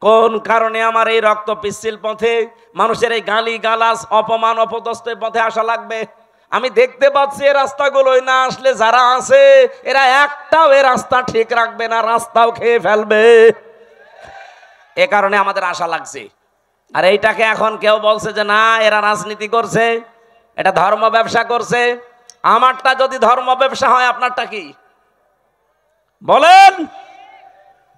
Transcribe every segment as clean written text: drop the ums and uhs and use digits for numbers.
কোন কারণে আমার এই রক্ত পিচ্ছিল পথে, মানুষের এই গালি গালাজ অপমান অপদস্থের পথে আসা লাগবে? আমি দেখতে পাচ্ছি এই রাস্তাগুলোই না আসলে যারা আছে এরা একটাও এই রাস্তা ঠিক রাখবে না, রাস্তাও খেয়ে ফেলবে। এ কারণে আমাদের আশা লাগছে। আর এইটাকে এখন কেউ বলছে যে না এরা রাজনীতি করছে, এটা ধর্ম ব্যবসা করছে। আমারটা যদি ধর্ম ব্যবসা হয় আপনারটা কি বলেন?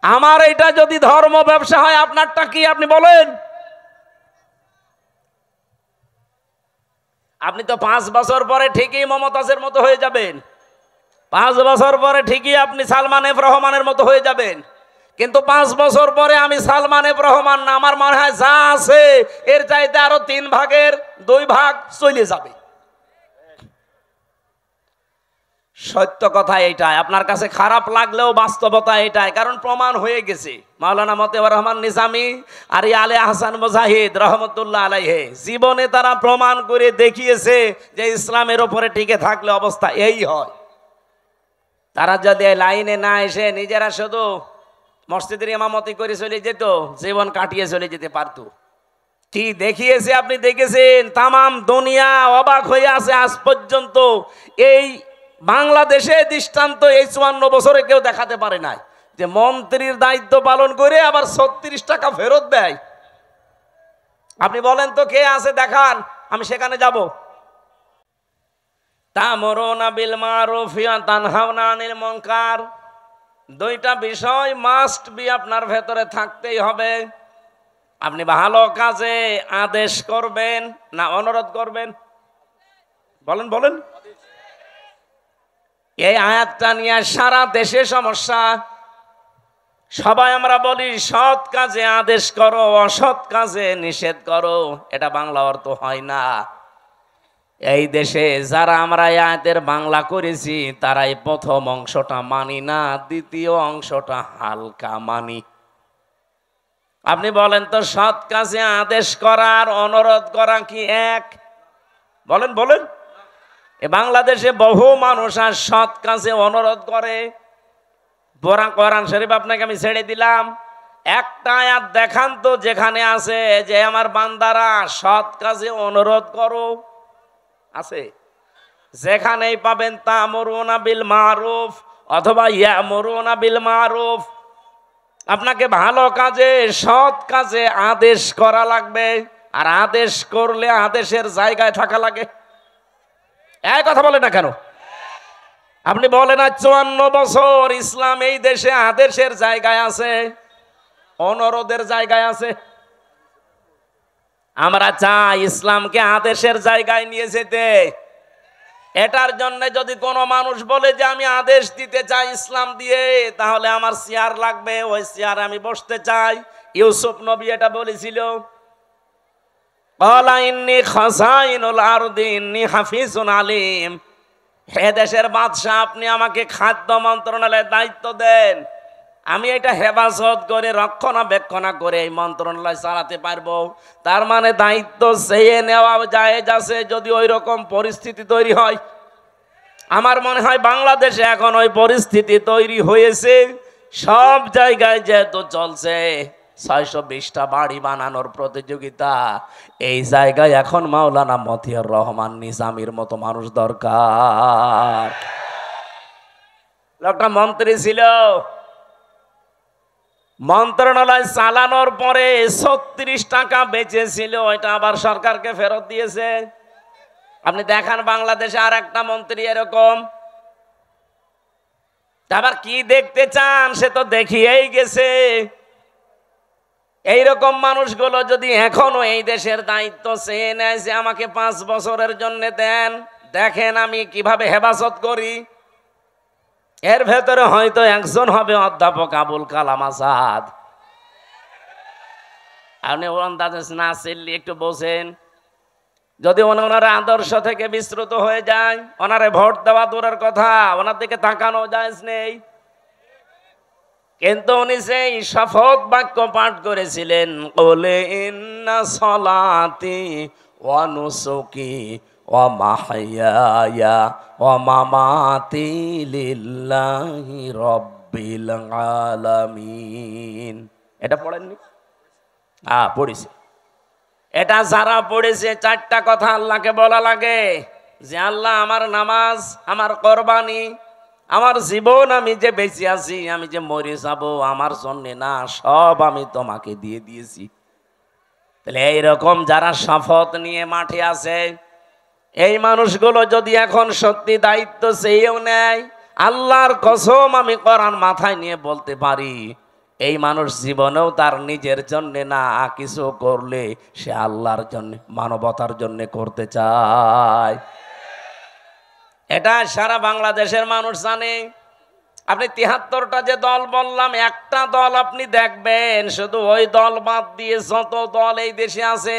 আমার এটা যদি ধর্ম ব্যবসা হয় আপনারটা কি আপনি বলেন? আপনি তো 5 বছর পরে ঠিকই মমতাজের মতো হয়ে যাবেন, 5 বছর পরে ঠিকই আপনি সালমান এফ রহমানের মতো হয়ে যাবেন। কিন্তু 5 বছর পরে আমি সালমান এফ রহমান না, আমার মনে হয় যা আছে এর চাইতে আরো 3 ভাগের 2 ভাগ চলে যাবে। সত্য কথা এইটাই, আপনার কাছে খারাপ লাগলেও বাস্তবতা এইটাই, কারণ প্রমাণ হয়ে গেছে। মাওলানা মতিউর রহমান নিজামী আর আলে আহসান মুজাহিদ রহমতুল্লাহ আলাইহি জীবনে তারা প্রমাণ করে দেখিয়েছে যে ইসলামের উপরে টিকে থাকলে অবস্থা এই হয়। তারা যদি লাইনে না এসে নিজেরা শুধু মসজিদের ইমামতি করে চলে যেত, জীবন কাটিয়ে চলে যেতে পারতো। কি দেখিয়েছে আপনি দেখেছেন, তামাম দুনিয়া অবাক হয়ে আছে আজ পর্যন্ত। এই বাংলাদেশে দৃষ্টান্ত এই 54 বছরে কেউ দেখাতে পারে নাই যে মন্ত্রীর দায়িত্ব পালন করে আবার 36 টাকা ফেরত দেয়। আপনি বলেন তো কে আছে দেখান, আমি সেখানে যাব। তা'মুরুনা বিল মা'রুফ ওয়া তানহাউনা আনিল মুনকার, 2টা বিষয় মাস্ট বি আপনার ভেতরে থাকতেই হবে। আপনি ভালো কাজে আদেশ করবেন না অনুরোধ করবেন? বলেন বলেন। এই আয়াতটা নিয়ে সারা দেশে সমস্যা। সবাই আমরা বলি সৎ কাজে আদেশ করো, অসৎ কাজে নিষেধ করো, এটা বাংলা অর্থ হয় না। এই দেশে যারা আমরা এই আয়াতের বাংলা করেছি তারাই প্রথম অংশটা মানি না, দ্বিতীয় অংশটা হালকা মানি। আপনি বলেন তো সৎ কাজে আদেশ করার অনুরোধ করা কি এক? বলেন বলেন। এ বাংলাদেশে বহু মানুষ আর সৎ কাজে অনুরোধ করে। কোরআন শরীফ আপনাকে আমি ছেড়ে দিলাম, একটা আয়াত দেখান তো যেখানে আছে যে আমার বান্দারা সৎ কাজে অনুরোধ করো। আছে? যেখানেই পাবেন তা'মুরুনা বিল মা'রুফ অথবা ইয়া'মুরুনা বিল মা'রুফ, আপনাকে ভালো কাজে সৎ কাজে আদেশ করা লাগবে। আর আদেশ করলে আদেশের জায়গায় থাকা লাগে। এই কথা বলে না কেন? আপনি বলেন না 54 বছর ইসলাম এই দেশে আদেশের জায়গায় আছে, অনুরোধের জায়গায় আছে। আমরা চাই ইসলামকে আদেশের জায়গায় নিয়ে যেতে। এটার জন্য যদি কোনো মানুষ বলে যে আমি আদেশ দিতে চাই ইসলাম দিয়ে, তাহলে আমার চেয়ার লাগবে, ওই চেয়ারে আমি বসতে চাই। ইউসুফ নবী এটা বলেছিল, ক্বালা ইন্নী খাযাইনুল আরদি ইন্নী হাফিজুন আলিম। হে দেশের বাদশাহ, আপনি আমাকে খাদ্য মন্ত্রণালয়ের দায়িত্ব দেন, আমি এটা হেফাজত করে রক্ষণাবেক্ষণ করে এই মন্ত্রণালয় চালাতে পারবো। তার মানে দায়িত্ব চেয়ে নেওয়া জায়েজ আছে যদি ওই রকম পরিস্থিতি তৈরি হয়। আমার মনে হয় বাংলাদেশে এখন ওই পরিস্থিতি তৈরি হয়েছে। সব জায়গায় যেহেতু চলছে 620টা বাড়ি বানানোর প্রতিযোগিতা, এই জায়গায় এখন মাওলানা মতিউর রহমান নিজামীর মতো মানুষ দরকার। লোকটা মন্ত্রী ছিল, মন্ত্রণালয় চালানোর পরে 36 টাকা বেঁচেছিল, ওইটা আবার সরকারকে ফেরত দিয়েছে। আপনি দেখান বাংলাদেশে আর একটা মন্ত্রী এরকম। আবার কি দেখতে চান সে তো দেখিয়েই গেছে। এইরকম মানুষগুলো যদি এখনো এই দেশের দায়িত্ব চেয়ে নেয় যে আমাকে 5 বছরের জন্য দেন, দেখেন আমি কিভাবে হেফাজত করি, এর ভেতরে হয়তো একজন হবে অধ্যাপক আবুল কালাম আজাদ। আপনি ওনাদের না চিনলে একটু বোঝেন। যদি ওনার আদর্শ থেকে বিস্মৃত হয়ে যায়, ওনারে ভোট দেওয়া দূরের কথা, ওনার দিকে তাকানো জায়েজ নেই। কিন্তু উনি সেই শপথ বাক্য পাঠ করেছিলেন, ক্বালা ইন্না সলাতি ওয়া নুসুকি ওয়া মাহইয়ায়া ওয়া মামাতি লিল্লাহি রাব্বিল আলামিন। এটা পড়েননি? পড়েছে। এটা যারা পড়েছে চারটা কথা আল্লাহকে বলা লাগে যে আল্লাহ আমার নামাজ, আমার কোরবানি, আমার জীবন, আমি যে বেঁচে আছি, আমি যে মরে যাব আমার জন্যে না, সব আমি তোমাকে দিয়ে দিয়েছি। তাহলে এইরকম যারা শপথ নিয়ে মাঠে আছে, এই মানুষগুলো যদি এখন সত্যি দায়িত্ব চেয়েও নেয়, আল্লাহর কসম আমি কোরআন মাথায় নিয়ে বলতে পারি, এই মানুষ জীবনেও তার নিজের জন্য না, কিছু করলে সে আল্লাহর জন্য, মানবতার জন্য করতে চায়। এটা সারা বাংলাদেশের মানুষ জানে। আপনি ৭৩টা যে দল বললাম, একটা দল আপনি দেখবেন, শুধু ওই দল বাদ দিয়ে যত দল এই দেশে আছে,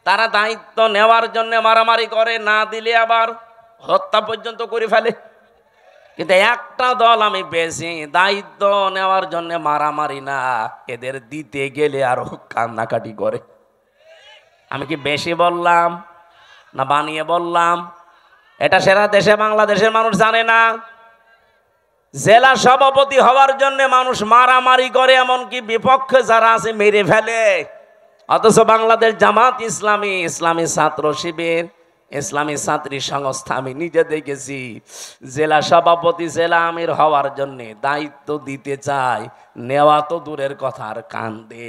তারা দায়িত্ব নেওয়ার জন্য মারামারি করে, না দিলে আবার হত্যা পর্যন্ত করে ফেলে। কিন্তু একটা দল আমি পেয়েছি, দায়িত্ব নেওয়ার জন্য মারামারি না, এদের দিতে গেলে আরো কান্নাকাটি করে। আমি কি বেশি বললাম না বানিয়ে বললাম? এটা সারা দেশে বাংলাদেশের মানুষ জানে না। জেলা সভাপতি হওয়ার জন্য মানুষ মারামারি করে, এমনকি বিপক্ষে যারা আছে মেরে ফেলে। অথচ বাংলাদেশ জামাত ইসলামী, ইসলামী ছাত্র শিবির, ইসলামী ছাত্রী সংস্থা, আমি নিজে দেখেছি, জেলা সভাপতি, জেলা আমির হওয়ার জন্য দায়িত্ব দিতে চায়, নেওয়া তো দূরের কথা, আর কান্দে।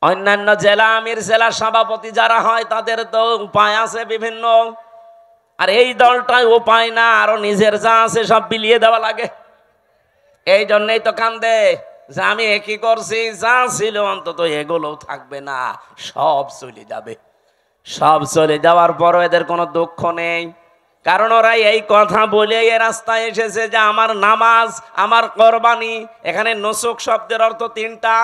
অন্যান্য জেলা আমির, জেলা সভাপতি যারা হয়, তাদের তো উপায় আছে বিভিন্ন, আর এই দলটাই উপায় না, আরো নিজের যা আছে সব বিলিয়ে দেওয়া লাগে। এই জন্যই তো কান্দে যে আমি একই করছি, যা ছিল অন্তত এগুলো থাকবে না, সব চলে যাবে। সব চলে যাওয়ার পরও এদের কোনো দুঃখ নেই, কারণ ওরা এই কথা বলে এ রাস্তায় এসেছে যে আমার নামাজ, আমার কোরবানি। এখানে নুসুক শব্দের অর্থ তিনটা।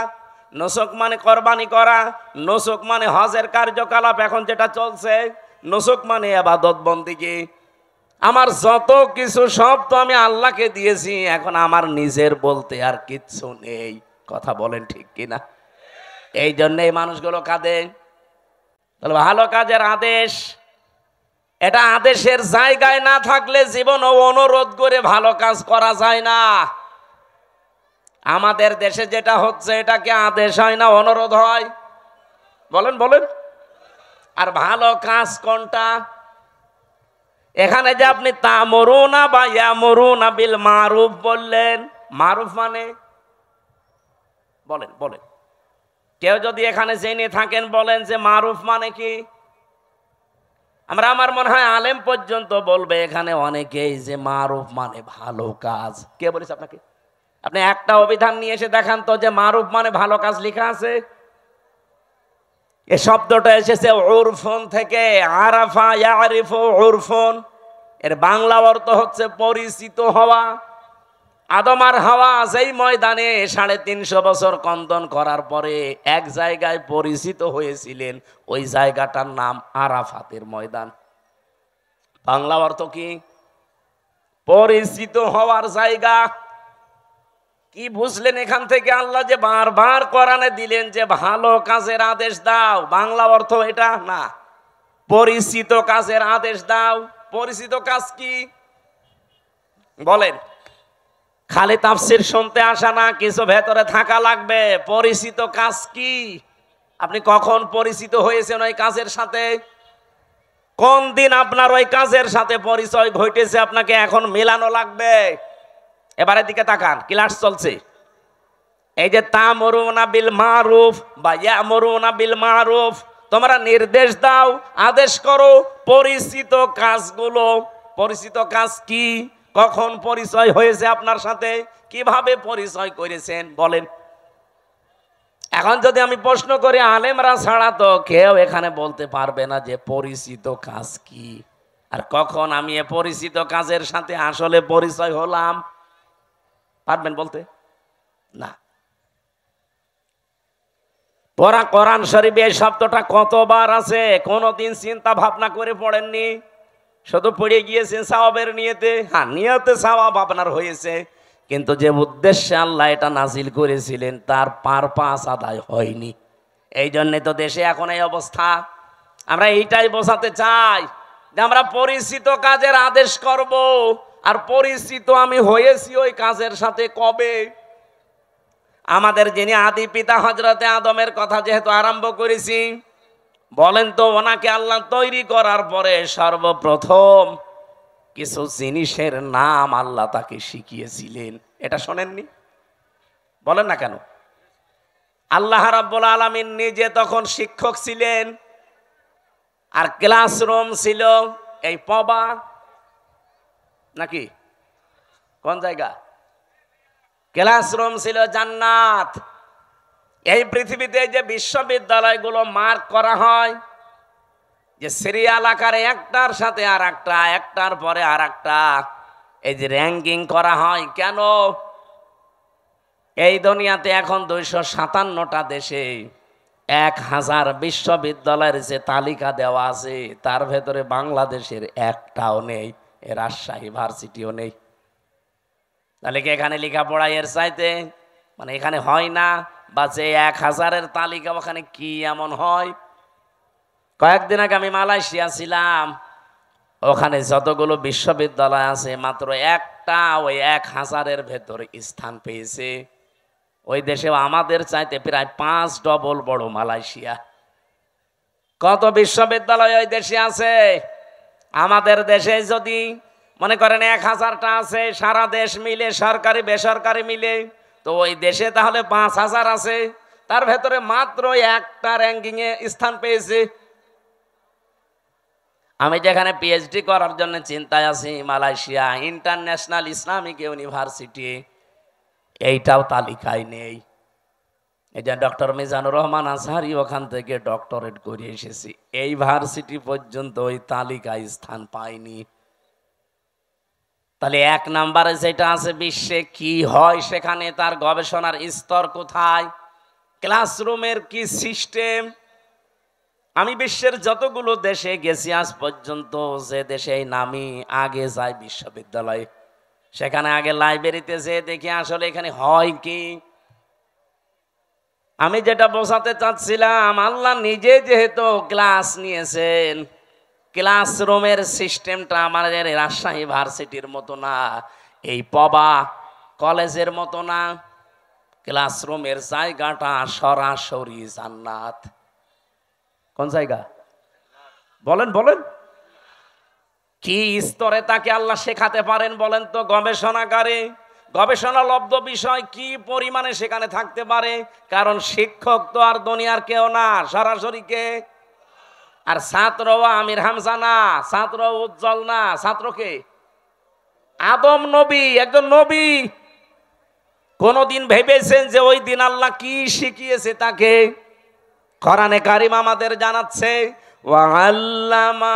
নুসুক মানে কোরবানি করা, নুসুক মানে হজের কার্যকলাপ এখন যেটা চলছে, নুসুক মানে ইবাদত বন্দেগী। আমার যত কিছু সব তো আমি আল্লাহকে দিয়েছি, এখন আমার নিজের বলতে আর কিচ্ছু নেই। কথা বলেন ঠিক কিনা? এই জন্য এই মানুষগুলো কাঁদে। তাহলে ভালো কাজের আদেশ, এটা আদেশের জায়গায় না থাকলে জীবন অনুরোধ করে ভালো কাজ করা যায় না। আমাদের দেশে যেটা হচ্ছে, এটা কি আদেশ হয় না অনুরোধ হয়? বলেন বলেন। আর ভালো কাজ কোনটা? এখানে যে আপনি তা'মুরুনা বা ইয়ামুরুনা বিল মারুফ বললেন, মারুফ মানে বলেন বলেন, কেউ যদি এখানে জেনে থাকেন বলেন যে মারুফ মানে কি? আমার মনে হয় আলেম পর্যন্ত বলবে এখানে অনেকেই যে মারুফ মানে ভালো কাজ। কে বলেছে আপনাকে? আপনি একটা অভিধান নিয়ে এসে দেখান তো যে মারুফ মানে ভালো কাজ লেখা আছে। এই শব্দটা এসেছে উরফুন থেকে, আরাফা ইয়ারিফু উরফুন। এর বাংলা অর্থ হচ্ছে পরিচিত হওয়া। আদম আর হাওয়া যেই ময়দানে ৩৫০ বছর কন্দন করার পরে এক জায়গায় পরিচিত হয়েছিলেন, ওই জায়গাটার নাম আরাফাতের ময়দান। বাংলা অর্থ কি? পরিচিত হওয়ার জায়গা। কি বুঝলেন এখান থেকে? আল্লাহ যে বারবার কোরআনে দিলেন যে ভালো কাজের আদেশ দাও, বাংলা অর্থ এটা না, পরিচিত কাজের আদেশ দাও। পরিচিত কাজ কি বলেন? খালি তাফসীর শুনতে আসা না, কিছু ভেতরে থাকা লাগবে। পরিচিত কাজ কি? আপনি কখন পরিচিত হয়েছেন ওই কাজের সাথে? কোন দিন আপনার ওই কাজের সাথে পরিচয় ঘটেছে, আপনাকে এখন মেলানো লাগবে। এবারের দিকে তাকান, ক্লাস চলছে। এই যে তা'মুরুনা বিল মারুফ বা ইয়ামুরুনা বিল মারুফ, তোমরা নির্দেশ দাও, আদেশ করো পরিচিত কাজগুলো। পরিচিত কাজ কি? কখন পরিচয় হয়েছে আপনার সাথে? কিভাবে পরিচয় করেছেন বলেন? এখন যদি আমি প্রশ্ন করি, আলেমরা ছাড়া তো কেউ এখানে বলতে পারবে না যে পরিচিত কাজ কি, আর কখন আমি এ পরিচিত কাজের সাথে আসলে পরিচয় হলাম। পারবেন বলতে? না। ওরা কোরআন শরীফে এই শব্দটা কতবার আছে কোনদিন চিন্তা ভাবনা করে পড়েননি? শুধু পড়ে গিয়েছেন সওয়াবের নিয়তে। হ্যাঁ, নিয়তে সওয়াব আপনার হয়েছে, কিন্তু যে উদ্দেশ্যে আল্লাহ এটা নাজিল করেছিলেন তার পারপাস আদায় হয়নি। এই জন্যে তো দেশে এখন এই অবস্থা। আমরা এইটাই বোঝাতে চাই যে আমরা পরিচিত কাজের আদেশ করব, আর পরিচিত আমি হয়েছি ওই কাজের সাথে কবে? আমাদের যিনি আদি পিতা হযরতে আদমের কথা যেহেতু আরম্ভ করেছি, বলেন তো ওনাকে আল্লাহ তৈরি করার পরে সর্বপ্রথম কিছু জিনিসের নাম আল্লাহ তাকে শিখিয়েছিলেন। এটা শোনেননি? বলেন না কেন? আল্লাহ রাব্বুল আলামিন নিজে তখন শিক্ষক ছিলেন, আর ক্লাসরুম ছিল এই পবা নাকি কোন জায়গা? ক্লাসরুম ছিল জান্নাত। এই পৃথিবীতে যে বিশ্ববিদ্যালয়গুলো মার্ক করা হয়, যে সিরিয়াল আকারে একটার সাথে আর একটা, একটার পরে আর একটা, এই যে র্যাঙ্কিং করা হয়, কেন? এই দুনিয়াতে এখন 257টা দেশে 1000 বিশ্ববিদ্যালয়ের যে তালিকা দেওয়া আছে, তার ভেতরে বাংলাদেশের একটাও নেই, রাজশাহী ভার্সিটিও নেই। তাহলে কি এখানে লেখাপড়া এর চাইতে মানে এখানে হয় না? বা যে 1000-এর তালিকা ওখানে কি এমন হয়? কয়েকদিন আগে আমি মালয়েশিয়া ছিলাম, ওখানে যতগুলো বিশ্ববিদ্যালয় আছে মাত্র একটা ওই 1000-এর ভেতরে স্থান পেয়েছে। ওই দেশেও আমাদের চাইতে প্রায় 5 ডবল বড় মালয়েশিয়া। কত বিশ্ববিদ্যালয় ওই দেশে আছে? আমাদের দেশে যদি মনে করেন 1000টা আছে, সারা দেশ মিলে সরকারি বেসরকারি মিলে, তো ওই দেশে তাহলে 5000 আছে, তার ভেতরে মাত্র একটা র্যাঙ্কিং এ স্থান পেয়েছে। আমি যেখানে পিএইচডি করার জন্য চিন্তায় আছি, মালয়েশিয়া ইন্টারন্যাশনাল ইসলামিক ইউনিভার্সিটি, এইটাও তালিকায় নেই। এই যে ডক্টর মিজানুর রহমান আজহারি ওখান থেকে ডক্টরেট করে এসেছি, এই ভার্সিটি পর্যন্ত ওই তালিকায় স্থান পায়নি। তাহলে 1 নম্বরে যেটা আছে বিশ্বে কি হয় সেখানে, তার গবেষণার স্তর কোথায়, ক্লাসরুমের কি সিস্টেম। আমি বিশ্বের যতগুলো দেশে গেছি আজ পর্যন্ত, যে দেশে নামি আগে যাই বিশ্ববিদ্যালয়ে, সেখানে আগে লাইব্রেরিতে যে দেখি আসলে এখানে হয় কি। আমি যেটা বোঝাতে চাচ্ছিলাম, আল্লাহ নিজে যেহেতু ক্লাস নিয়েছেন, ক্লাসরুমের সিস্টেমটা আমাদের রাজশাহী ভার্সিটির মতো না, এই পবা কলেজের মতো না। ক্লাসরুমের জায়গাটা সরাসরি জান্নাত। কোন জায়গা? বলেন বলেন। কি স্তরে তাকে আল্লাহ শেখাতে পারেন বলেন তো? গবেষণাগারে গবেষণালব্ধ বিষয় কি পরিমাণে সেখানে থাকতে পারে, কারণ শিক্ষক তো আর দুনিয়ার কেউ না, সরাসরি কে? আর ছাত্র আমির হামজা না, ছাত্র উজ্জ্বল না, ছাত্রকে আদম নবী, একজন নবী। কোনদিন ভেবেছেন যে ওই দিন আল্লাহ কি শিখিয়েছে তাকে? কোরআনে কারিম আমাদের জানাচ্ছে, ওয়াল্লামা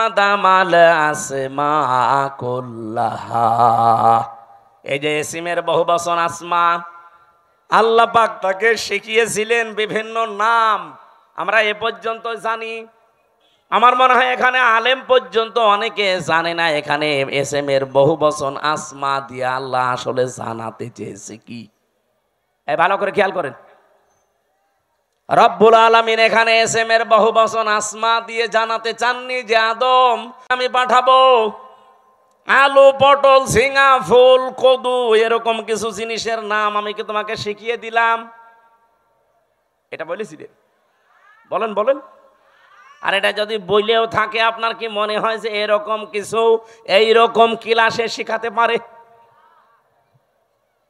আদামাল আসমা কুল্লাহা। এই যে ইসমের বহুবচন আসমা, আল্লাহ পাক তাকে শিখিয়েছিলেন বিভিন্ন নাম। আমরা এ পর্যন্ত জানি, আমার মনে হয় এখানে আলেম পর্যন্ত অনেকে জানে না এখানে এসএমের বহুবচন আসমা দিয়ে আল্লাহ আসলে জানাতে চেয়েছে কি। ভালো করে খেয়াল করেন, রব্বুল আলামিন এখানে এসএমের বহুবচন আসমা দিয়ে জানাতে চাননি যে আদম আমি পাঠাবো আলু, পটল, ঝিঙা, ফুল, কদু, এরকম কিছু জিনিসের নাম আমি কি তোমাকে শিখিয়ে দিলাম? এটা বলেছিলেন? বলেন বলেন। আর এটা যদি বইলেও থাকে, আপনার কি মনে হয় যে এরকম কিছু এইরকম ক্লাসে শিখাতে পারে?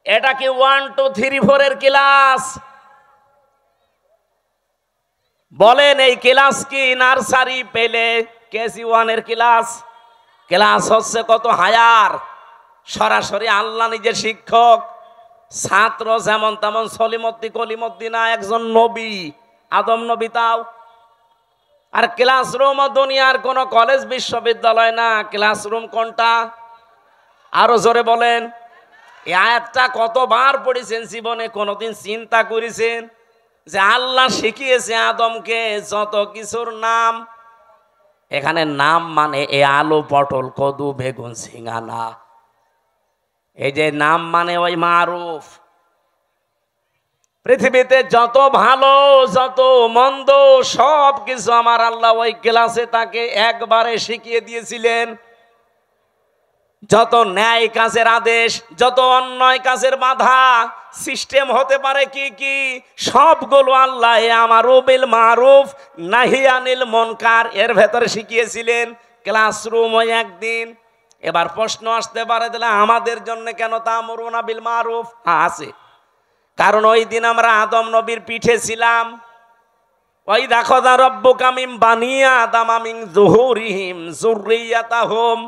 এটা কি 1 2 3 4 এর ক্লাস? বলেন এই ক্লাস কি নার্সারি পেলে কেজি 1 এর ক্লাস? ক্লাস হচ্ছে কত হায়ার, সরাসরি আল্লাহ নিজের শিক্ষক। ছাত্র যেমন তেমন সলিমদ্দি কলিমদ্দি না, একজন নবী, আদম নবী। তাও আর ক্লাসরুম দুনিয়ার কোন কলেজ বিশ্ববিদ্যালয় না। ক্লাসরুম কোনটা? আরো জোরে বলেন। এই আয়াতটা কতবার পড়েছেন জীবনে? কোনদিন চিন্তা করেছেন যে আল্লাহ শিখিয়েছে আদমকে যত কিছুর নাম? এখানে নাম মানে এই আলু, পটল, কদু, বেগুন, ঝিঙা না। এই যে নাম মানে ওই মারুফ। পৃথিবীতে যত ভালো যত মন্দ সব কিছু আমার আল্লাহ ওই ক্লাসে তাকে একবারে শিখিয়ে দিয়েছিলেন। যত ন্যায় কাজের আদেশ, যত অন্যায় কাজের বাধা সিস্টেম হতে পারে কি কি, সবগুলো আল্লাহ আমারু বিল মারুফ নাহি আনিল মুনকার এর ভেতরে শিখিয়েছিলেন ক্লাসরুম ওই একদিন। এবার প্রশ্ন আসতে পারে তাহলে আমাদের জন্য কেন তা'মুরুনা বিল মারুফ? হ্যাঁ আছে, কারণ ওই দিন আমরা আদম নবীর পিঠে ছিলাম। ওই দেখো দা রব্বুকা মিন বানি আদম মিন যুহুরিহিম যুররিয়াতাহুম,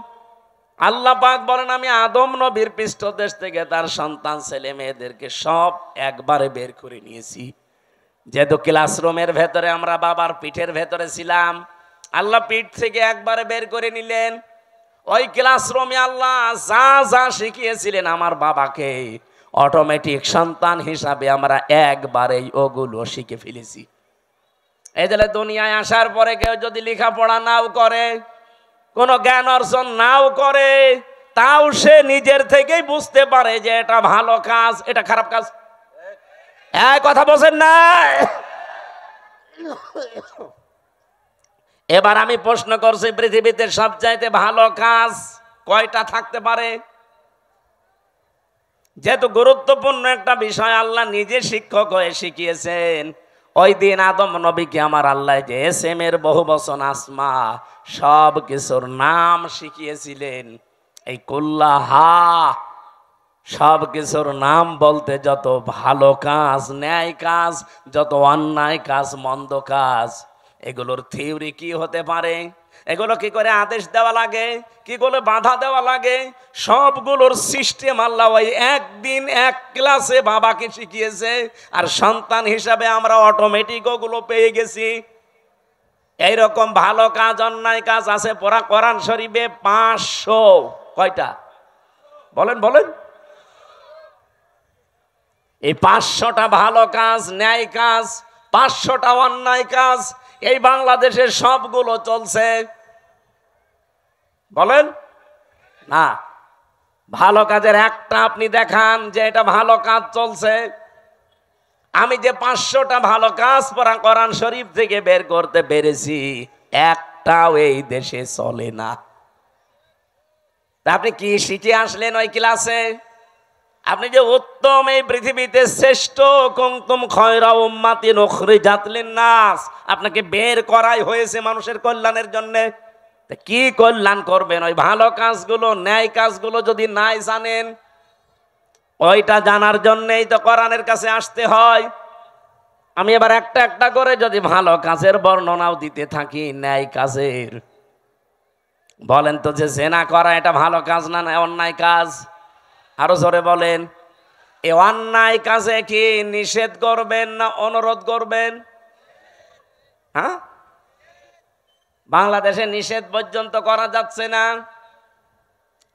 আল্লাহ পাক বলেন আমি আদম নবীর পৃষ্ঠদেশ থেকে তার সন্তান ছেলে মেয়েদেরকে সব একবারে বের করে নিয়েছি। যেহেতু ক্লাসরুমের ভেতরে আমরা বাবার পিঠের ভেতরে ছিলাম, আল্লাহ পিঠ থেকে একবারে বের করে নিলেন। ওই ক্লাসরুমে আল্লাহ যা যা শিখিয়েছিলেন আমার বাবাকে, অটোমেটিক সন্তান হিসাবে আমরা একবারেই ওগুলো শিখে ফেলেছি। এই যে দুনিয়ায় আসার পরে কেউ যদি লেখাপড়া নাও করে, কোনো জ্ঞান অর্জন নাও করে, তাও সে নিজের থেকেই বুঝতে পারে যে এটা ভালো কাজ, এটা খারাপ কাজ। এক কথা বলছেন না? এবার আমি প্রশ্ন করছি, পৃথিবীতে সবচাইতে ভালো কাজ কয়টা থাকতে পারে? যেহেতু গুরুত্বপূর্ণ একটা বিষয় আল্লাহ নিজে শিক্ষক হয়ে শিখিয়েছেন, ওই দিন আদম নবীকে আমার আল্লাহ যে এসএমের বহু বচন আসমা সব কিছুর নাম শিখিয়েছিলেন। এই কুল্লাহা সব কিছুর নাম বলতে যত ভালো কাজ, ন্যায় কাজ, যত অন্যায় কাজ, মন্দ কাজ, এগুলোর থিওরি কি হতে পারে, এগুলো কি করে আদেশ দেওয়া লাগে, কি করে বাধা দেওয়া লাগে, সবগুলোর সিস্টেম আল্লাহ ওই একদিন এক ক্লাসে বাবাকে শিখিয়েছে। আর সন্তান হিসাবে আমরা অটোমেটিক ওগুলো পেয়ে গেছি। এইরকম ভালো কাজ অন্যায় কাজ আছে পড়া কোরআন শরীফে 500। কয়টা বলেন বলেন? এই 500টা ভালো কাজ, ন্যায় কাজ, 500টা অন্যায় কাজ, এই বাংলাদেশে সবগুলো চলছে। বলেন না, ভালো কাজের একটা আপনি দেখান যে এটা ভালো কাজ চলছে। আমি যে 500টা ভালো কাজ পড়া কোরআন শরীফ থেকে বের করতে পেরেছি, একটাও এই দেশে চলে না। তা আপনি কি শিখে আসলেন ওই ক্লাসে? আপনি যে উত্তম এই পৃথিবীতে শ্রেষ্ঠ কুনতুম খায়রা উম্মাতিন উখরিজাত লিন-নাস, আপনাকে বের করাই হয়েছে মানুষের কল্যাণের জন্য। কি কল্যাণ করবেন? ওই ভালো কাজগুলো, ন্যায় কাজগুলো যদি নাই জানেন, ওইটা জানার জন্যই তো কোরআনের কাছে আসতে হয়। আমি এবার একটা একটা করে যদি ভালো কাজের বর্ণনাও দিতে থাকি, ন্যায় কাজের, বলেন তো যে জেনা করা এটা ভালো কাজ না অন্যায় কাজ? আরো জোরে বলেন। এই অন্যায় কাজে কি নিষেধ করবেন না অনুরোধ করবেন? হ্যাঁ, বাংলাদেশে নিষেধ পর্যন্ত করা যাচ্ছে না।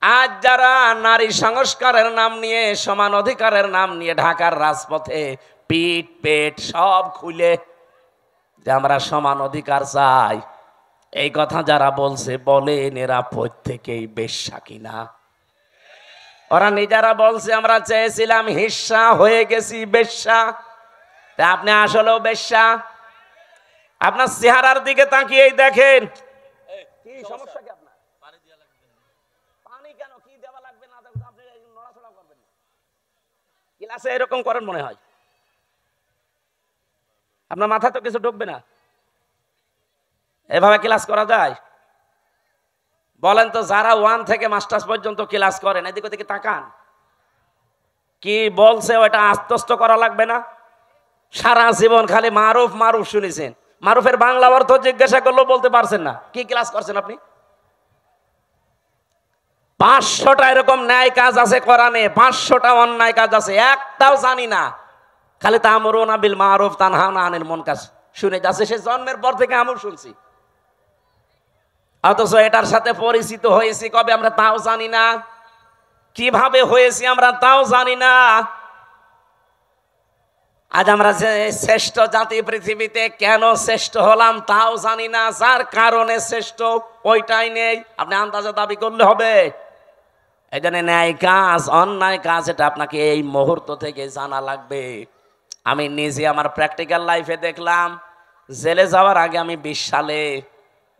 আজ যারা নারী সংস্কারের নাম নিয়ে, সমান অধিকারের নাম নিয়ে ঢাকার রাজপথে পিঠ পেট সব খুলে যে আমরা সমান অধিকার চাই, এই কথা যারা বলছে, বলেন এরা প্রত্যেকেই বেশ্যা কিনা? ওরা নিজেরা বলছে আমরা চেয়েছিলাম হিস্সা, হয়ে গেছি বেশ্যা। তা আপনি আসলেও বেশ্যা? আপনার চেহারার দিকে তাকিয়েই দেখেন। কি সমস্যা কি আপনার? পানি কেন? কি দেওয়া লাগবে না দেওয়া আপনি নড়াচড়া করবেন? ক্লাসে এরকম করেন মনে হয়? আপনার মাথা তো কিছু ঢুকবে না। এভাবে ক্লাস করা যায়? বলেন তো, যারা 1 থেকে মাস্টার্স পর্যন্ত ক্লাস করেন, এদিকে ওদিকে তাকান, কি বলছে ওটা আত্মস্থ করা লাগবে না? সারা জীবন খালি মারুফ মারুফ শুনেছেন, মারুফের বাংলা অর্থ জিজ্ঞাসা করলেও বলতে পারছেন না। কি ক্লাস করছেন আপনি? 500টা এরকম ন্যায় কাজ আছে কোরআনে, 500টা অন্যায় কাজ আছে, একটাও জানি না। খালি তা'মুরুনা বিল মারুফ তানহাউনা আনিল মুনকার শুনে যাচ্ছে, সে জন্মের পর থেকে আমল শুনছি, অথচ এটার সাথে পরিচিত হয়েছি কবে আমরা তাও জানি না। কিভাবে হয়েছি আমরা তাও জানি না। আজ আমরা যে শ্রেষ্ঠ জাতি পৃথিবীতে, কেন শ্রেষ্ঠ হলাম তাও জানি না। যার কারণে শ্রেষ্ঠ ওইটাই নেই, আপনি আন্দাজে দাবি করলে হবে? এই জন্য ন্যায় কাজ অন্যায় কাজ এটা আপনাকে এই মুহূর্ত থেকে জানা লাগবে। আমি নিজে আমার প্র্যাকটিক্যাল লাইফে দেখলাম, জেলে যাওয়ার আগে আমি 20 সালে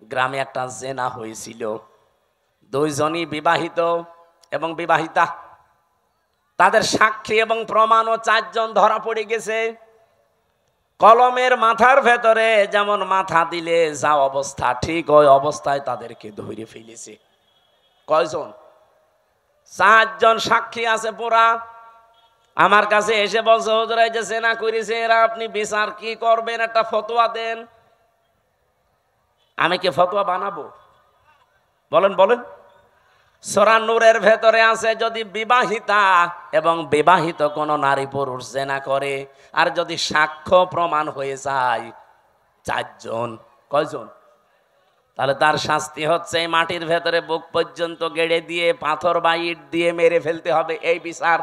গ্রামে একটা জেনা হয়েছিল। 2 জনই বিবাহিত, এবং বিবাহিতা, তাদের সাক্ষী এবং প্রমাণও 4 জন ধরা পড়ে গেছে। কলমের মাথার ভেতরে যেমন মাথা দিলে যা অবস্থা, ঠিক ওই অবস্থায় তাদেরকে ধরে ফেলেছে। কয়জন? 4 জন সাক্ষী আছে পুরা। আমার কাছে এসে বলছে, হুজুর এই যে জেনা করেছে এরা, আপনি বিচার কি করবেন, একটা ফতোয়া দেন। আমি কি ফতোয়া বানাবো? বলেন বলেন। সূরা নূরের ভেতরে আছে, যদি বিবাহিতা এবং বিবাহিত কোন নারী পুরুষ জেনা করে আর যদি সাক্ষ্য প্রমাণ হয়ে যায় 4 জন, কয়জন? তাহলে তার শাস্তি হচ্ছে মাটির ভেতরে বুক পর্যন্ত গেড়ে দিয়ে পাথর বা ইট দিয়ে মেরে ফেলতে হবে। এই বিচার,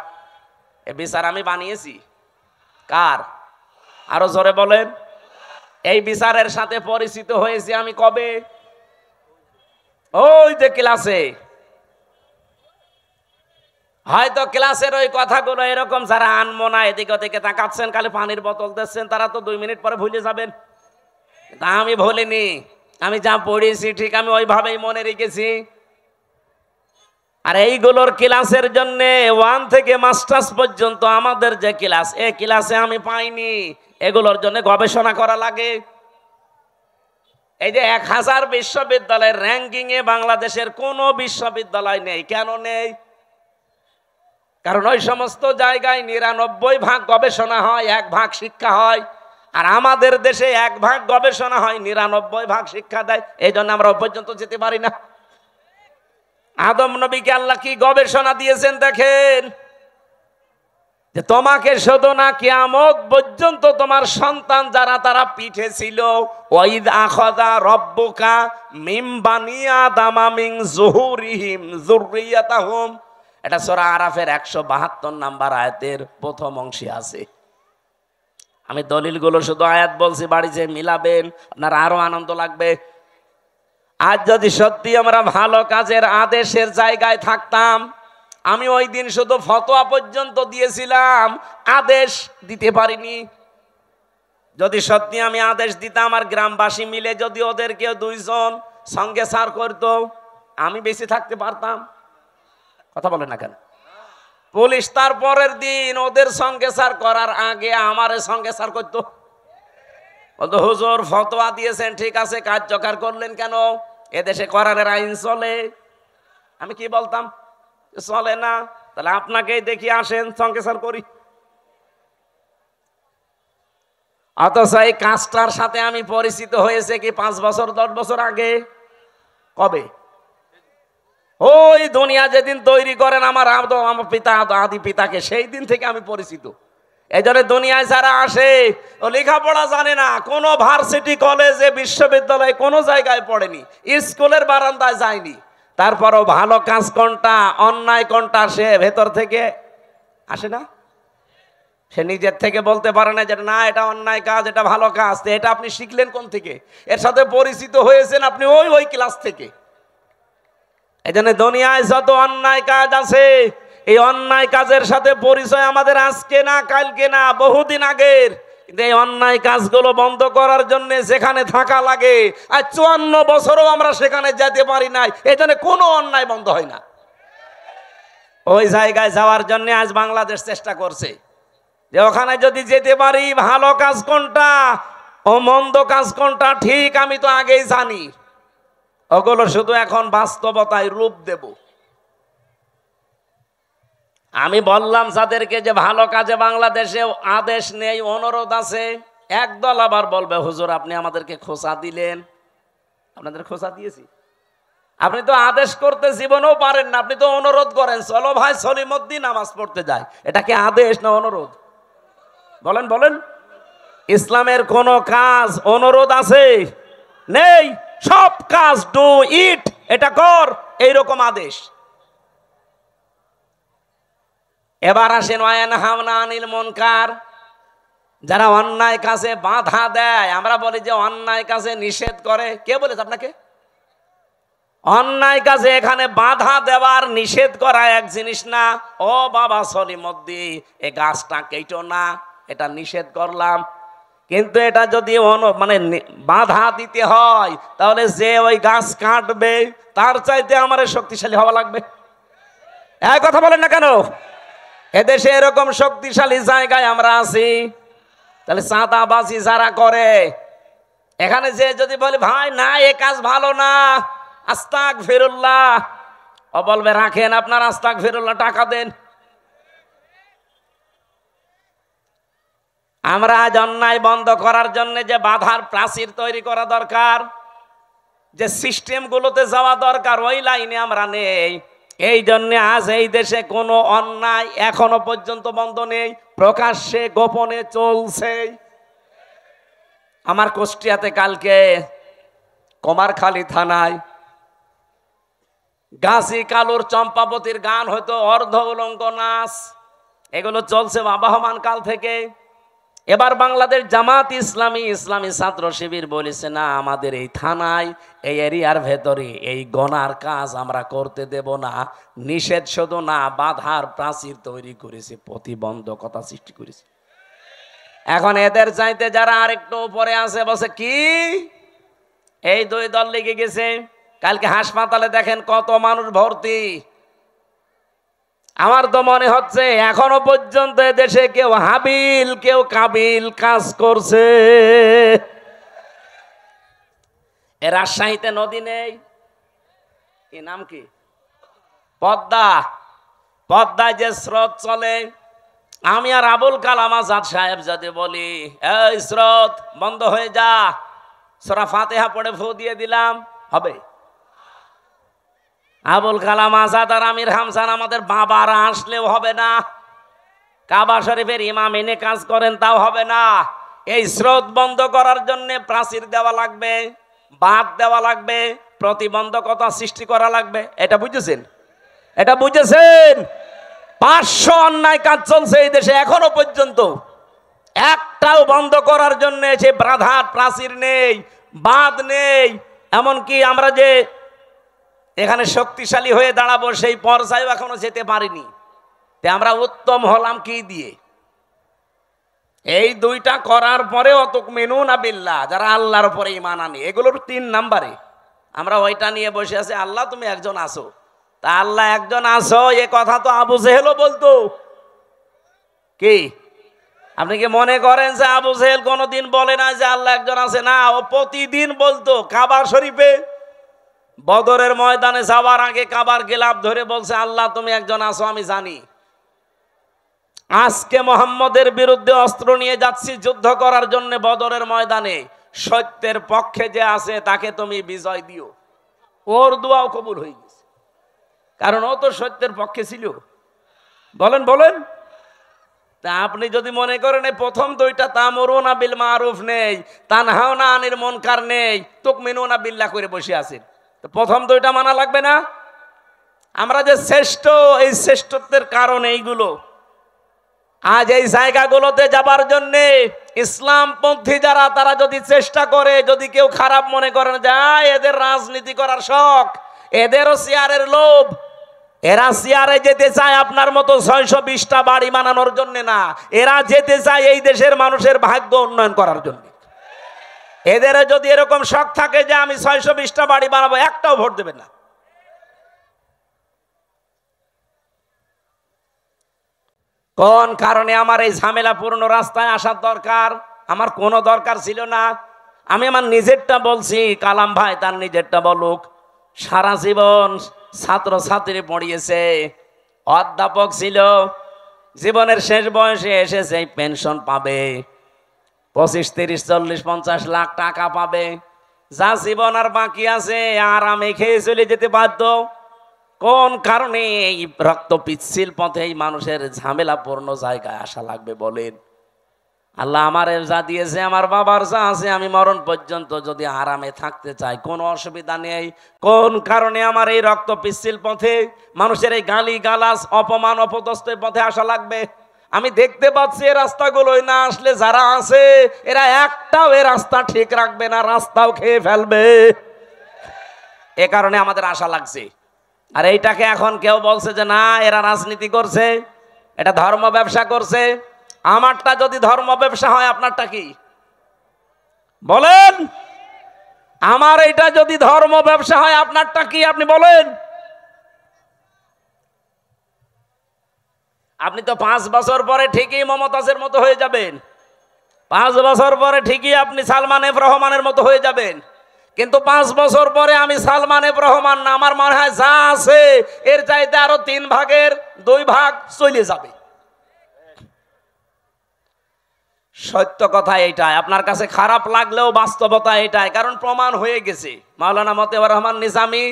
এই বিচার আমি বানিয়েছি। কার? আরো জোরে বলেন। এই বিচারের সাথে পরিচিত হয়েছি আমি কবে? ওই যে ক্লাসে। হয়তো ক্লাসের ওই কথাগুলো এরকম যারা আনমো না, এদিকে ওদিকে তাকাচ্ছেন, খালি পানির বোতল দিচ্ছেন, তারা তো 2 মিনিট পরে ভুলে যাবেন। তা আমি ভুলিনি, আমি যা পড়েছি ঠিক আমি ওইভাবেই মনে রেখেছি। আর এইগুলোর ক্লাসের জন্য 1 থেকে মাস্টার্স পর্যন্ত আমাদের যে ক্লাস, এই ক্লাসে আমি পাইনি। এগুলোর জন্য গবেষণা করা লাগে। এই যে 1000 বিশ্ববিদ্যালয়ের র্যাঙ্কিং এ বাংলাদেশের কোনো বিশ্ববিদ্যালয় নেই। কেন নেই? কারণ ওই সমস্ত জায়গায় 99% গবেষণা হয়, 1% শিক্ষা হয়। আর আমাদের দেশে 1% গবেষণা হয়, 99% শিক্ষা দেয়। এই জন্য আমরা ওই পর্যন্ত যেতে পারি না। আদম নবীকে আল্লাহ কি গবেষণা দিয়েছেন দেখেন, যে তোমাকে শুধু না কিয়ামত পর্যন্ত তোমার সন্তান যারা তারা পিঠে ছিল, ওয়াইদ আখাযা রাব্বুকা মিন বানি আদামা মিন যুহুরিহিম যুররিয়াতাহুম, এটা সূরা আরাফের 172 নম্বর আয়াতের প্রথম অংশে আছে। আমি দলিলগুলো শুধু আয়াত বলছি, বাড়িতে মিলাবেন, আপনার আরো আনন্দ লাগবে। আজ যদি সত্যি আমরা ভালো কাজের আদেশের জায়গায় থাকতাম, আমি ওই দিন শুধু ফতোয়া পর্যন্ত দিয়েছিলাম, আদেশ দিতে পারিনি। যদি সত্যি আমি আদেশ দিতাম আর গ্রামবাসী মিলে যদি ওদেরকে 2 জন সঙ্গে সার করতো, আমি বেঁচে থাকতে পারতাম? কথা বলে না কেন? পুলিশ তার পরের দিন ওদের সঙ্গে সার করার আগে আমার সঙ্গে সার করতো। বলতো, হুজুর ফতোয়া দিয়েছেন ঠিক আছে, কার্যকর করলেন কেন? এদেশে কোরআনের আইন চলে। আমি কি বলতাম? চলে না, তাহলে আপনাকেই দেখি, আসেন সঙ্গে সার করি। অথচ এই কাজটার সাথে আমি পরিচিত হয়েছে কি 5 বছর 10 বছর আগে। কবে? ওই দুনিয়া যেদিন তৈরি করেন আমার পিতা আদি পিতাকে, সেই দিন থেকে আমি পরিচিত। এই জন্য দুনিয়ায় যারা আসে ও লেখাপড়া জানে না, কোনো ভার্সিটি কলেজে বিশ্ববিদ্যালয়ে কোনো জায়গায় পড়েনি, স্কুলের বারান্দায় যায়নি, তারপরও ভালো কাজ কোনটা অন্যায় কোনটা সে ভেতর থেকে আসে না। সে নিজের থেকে বলতে পারে না যে না এটা অন্যায় কাজ, এটা ভালো কাজ। এটা আপনি শিখলেন কোন থেকে? এর সাথে পরিচিত হয়েছেন আপনি ওই ক্লাস থেকে। এই জন্য দুনিয়ায় যত অন্যায় কাজ আছে, এই অন্যায় কাজের সাথে পরিচয় আমাদের আজকে না, কালকে না, বহুদিন আগের। কিন্তু এই অন্যায় কাজগুলো বন্ধ করার জন্য যেখানে থাকা লাগে, আর 54 বছরও আমরা সেখানে যেতে পারি নাই। এই জন্য কোনো অন্যায় বন্ধ হয় না। ওই জায়গায় যাওয়ার জন্য আজ বাংলাদেশ চেষ্টা করছে যে ওখানে যদি যেতে পারি, ভালো কাজ কোনটা ও মন্দ কাজ কোনটা ঠিক আমি তো আগেই জানি। ওগুলো শুধু এখন বাস্তবতায় রূপ দেব। আমি বললাম যাদেরকে যে ভালো কাজে বাংলাদেশে আদেশ নেই, অনুরোধ আছে। একদল আবার বলবে, হুজুর আপনি আমাদেরকে খোঁচা দিলেন। আপনাদের খোঁচা দিয়েছি? আপনি তো আদেশ করতে জীবনেও পারেন না, আপনি তো অনুরোধ করেন, চলো ভাই সলিমুদ্দিন নামাজ পড়তে যায়। এটা কি আদেশ না অনুরোধ? বলেন বলেন। ইসলামের কোন কাজ অনুরোধ আছে? নেই। সব কাজ ডু ইট, এটা কর, এইরকম আদেশ। এবার আসেন ওয়ায়ানহাউনা আনিল মুনকার, যারা অন্যায় কাজে বাধা দেয়। আমরা বলি যে অন্যায় কাজে নিষেধ করে। কে বলেছে আপনাকে? অন্যায় কাজে এখানে বাধা দেওয়ার নিষেধ করা এক জিনিস না। ও বাবা সলিমুদ্দিন, এই গাছটা কেটো না, এটা নিষেধ করলাম। কিন্তু এটা যদি মানে বাধা দিতে হয়, তাহলে যে ওই গাছ কাটবে তার চাইতে আমার শক্তিশালী হওয়া লাগবে। এক কথা বলেন না কেন? এদেশে এরকম শক্তিশালী জায়গায় আমরা আছি, তাহলে চাঁদাবাজি যারা করে এখানে যে যদি বলে ভাই না এ কাজ ভালো না, আস্তাগফিরুল্লাহ, ও বলবে রাখেন আপনার আস্তাগফিরুল্লাহ, টাকা দেন। আমরা আজ অন্যায় বন্ধ করার জন্য যে বাধার প্রাচীর তৈরি করা দরকার, যে সিস্টেমগুলোতে যাওয়া দরকার, ওই লাইনে আমরা নেই। এই জন্য আজ এই দেশে কোনো অন্যায় এখনো পর্যন্ত বন্ধ নেই, প্রকাশ্যে গোপনে চলছে। আমার কুষ্টিয়াতে কালকে কুমারখালী থানায় গাছি কালুর চম্পাবতীর গান হয়তো অর্ধ উলঙ্গ নাচ, এগুলো চলছে আবহমান কাল থেকে। এবার বাংলাদেশ জামাত ইসলামী ইসলামী ছাত্র শিবির বলেছে না, আমাদের এই থানায় এই এরিয়ার ভেতরে এই গণার কাজ আমরা করতে দেব না। নিষেধ শুধু না, বাধার প্রাচীর তৈরি করেছে, প্রতিবন্ধকতা সৃষ্টি করেছে। এখন এদের চাইতে যারা আরেকটু উপরে আছে বসে কি এই দুই দল লেগে গেছে। কালকে হাসপাতালে দেখেন কত মানুষ ভর্তি। আমার তো মনে হচ্ছে এখনো পর্যন্ত দেশে কেউ হাবিল কেউ কাবিল কাজ করছে। এ রাজশাহীতে নদী নেই, কি নাম কি, পদ্মা। পদ্মায় যে স্রোত চলে, আমি আর আবুল কালাম আজাদ সাহেব যদি বলি এই স্রোত বন্ধ হয়ে যা, সূরা ফাতিহা পড়ে ফু দিয়ে দিলাম, হবে? আবুল কালাম আজাদ আর আমির হামজান আমাদের বাবারা আসলেও হবে না। কাবা শরীফের ইমাম এনে কাজ করেন, তাও হবে না। এই স্রোত বন্ধ করার জন্য প্রাচীর দেওয়া লাগবে, বাঁধ দেওয়া লাগবে, প্রতিবন্ধকতা সৃষ্টি করা লাগবে। এটা বুঝেছেন? এটা বুঝেছেন? 500 অন্যায় কাজ চলছে এই দেশে, এখনো পর্যন্ত একটাও বন্ধ করার জন্য সে বাধার প্রাচীর নেই, বাঁধ নেই। এমনকি আমরা যে এখানে শক্তিশালী হয়ে দাঁড়াবো সেই পর্যায়ে এখনো যেতে পারিনি। তে আমরা উত্তম হলাম কি দিয়ে? এই দুইটা করার পরে তুমিনুনা বিল্লাহ, যারা আল্লাহর উপরে ঈমান আনে, এগুলোর 3 নাম্বারে আমরা ওইটা নিয়ে বসে আছি। আল্লাহ তুমি একজন আসো, তা আল্লাহ একজন আসো এ কথা তো আবু জেহেলও বলতো। কি আপনি কি মনে করেন যে আবু জেহেল কোনোদিন বলে না যে আল্লাহ একজন আছে? না, ও প্রতিদিন বলতো। কাবা শরীফে বদরের ময়দানে যাওয়ার আগে কাবার গেলাপ ধরে বলছে আল্লাহ তুমি একজন আসো, আমি জানি। আজকে মোহাম্মদের বিরুদ্ধে অস্ত্র নিয়ে যাচ্ছি যুদ্ধ করার জন্য বদরের ময়দানে, সত্যের পক্ষে যে আছে তাকে তুমি বিজয় দিও। ওর দোয়াও কবুল হয়ে গেছে, কারণ ও তো সত্যের পক্ষে ছিল। বলেন বলেন। তা আপনি যদি মনে করেন এই প্রথম দুইটা তা'মুরুনা বিল মারুফ নেই, তানহাউনা আনিল মুনকার নেই, তুমিনুনা বিল্লাহ করে বসে আছেন, তো প্রথম দুইটা মানা লাগবে না? আমরা যে শ্রেষ্ঠ, এই শ্রেষ্ঠত্বের কারণ এইগুলো। আজ এই জায়গাগুলোতে যাবার জন্য ইসলামপন্থী যারা, তারা যদি চেষ্টা করে, যদি কেউ খারাপ মনে করেন যায় এদের রাজনীতি করার শখ, এদেরও চেয়ারের লোভ, এরা চেয়ারে যেতে চায় আপনার মতো 620টা বাড়ি বানানোর জন্য না, এরা যেতে চায় এই দেশের মানুষের ভাগ্য উন্নয়ন করার জন্য। এদের যদি এরকম শখ থাকে যে আমি 620টা বাড়ি বানাবো, একটাও ভোট দেবে না। কোন কারণে আমার এই ঝামেলাপূর্ণ রাস্তায় আসার দরকার? আমার কোনো দরকার ছিল না। আমি আমার নিজেরটা বলছি, কালাম ভাই তার নিজেরটা বলুক। সারা জীবন ছাত্র ছাত্রী পড়িয়েছে, অধ্যাপক ছিল, জীবনের শেষ বয়সে এসেছে পেনশন পাবে, 25, 30, 40, 50 লাখ টাকা পাবে। যা জীবন আর বাকি আছে আরামে খেয়ে চলে যেতে বাধ্য। কোন কারণে এই রক্ত পিচ্ছিল পথে এই মানুষের ঝামেলাপূর্ণ জায়গায় আসা লাগবে বলেন? আল্লাহ আমার যা দিয়েছে, আমার বাবার যা আছে, আমি মরণ পর্যন্ত যদি আরামে থাকতে চাই কোনো অসুবিধা নেই। কোন কারণে আমার এই রক্ত পিচ্ছিল পথে মানুষের এই গালি গালাজ অপমান অপদস্থের পথে আসা লাগবে? আমি দেখতে পাচ্ছি এই রাস্তাগুলোই না আসলে যারা আছে এরা একটাও এই রাস্তা ঠিক রাখবে না, রাস্তাও খেয়ে ফেলবে। এ কারণে আমাদের আশা লাগছে। আর এইটাকে এখন কেউ বলছে যে না এরা রাজনীতি করছে, এটা ধর্ম ব্যবসা করছে। আমারটা যদি ধর্ম ব্যবসা হয় আপনারটা কি বলেন? আমার এইটা যদি ধর্ম ব্যবসা হয় আপনারটা কি আপনি বলেন? আপনি তো 5 বছর পরে ঠিকই মমতাজের মতো হয়ে যাবেন, 5 বছর পরে ঠিকই আপনি সালমান এফ রহমানের মতো হয়ে যাবেন, কিন্তু 5 বছর পরে আমি সালমান এফ রহমান না, আমার মনে হয় যা আছে এর চাইতে আরো 3 ভাগের 2 ভাগ চলে যাবে। সত্য কথা এটাই, আপনার কাছে খারাপ লাগলেও বাস্তবতা এটাই, কারণ প্রমাণ হয়ে গেছে। মাওলানা মতিউর রহমান নিজামী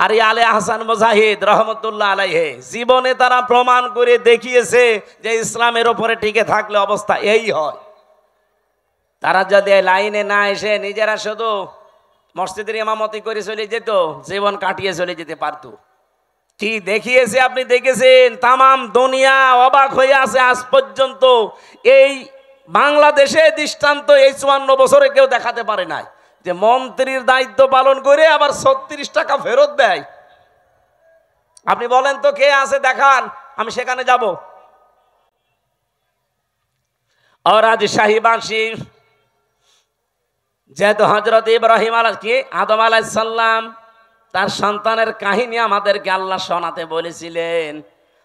আর আলে আহসান মুজাহিদ রহমতুল্লাহ আলাইহি জীবনে তারা প্রমাণ করে দেখিয়েছে যে ইসলামের উপরে টিকে থাকলে অবস্থা এই হয়। তারা যদি লাইনে না এসে নিজেরা শুধু মসজিদের ইমামতি করে চলে যেত, জীবন কাটিয়ে চলে যেতে পারত। কি দেখিয়েছে আপনি দেখেছেন, তামাম দুনিয়া অবাক হয়ে আছে আজ পর্যন্ত। এই বাংলাদেশে দৃষ্টান্ত এই 54 বছরে কেউ দেখাতে পারে নাই যে মন্ত্রীর দায়িত্ব পালন করে আবার 36 টাকা ফেরত দেয়। আপনি বলেন তো কে আছে দেখান, আমি সেখানে যাব। আর আজ শাহীবাসী যেহেতু হযরত ইব্রাহিম আদম আলাইহিস সালাম তার সন্তানের কাহিনী আমাদেরকে আল্লাহ শোনাতে বলেছিলেন,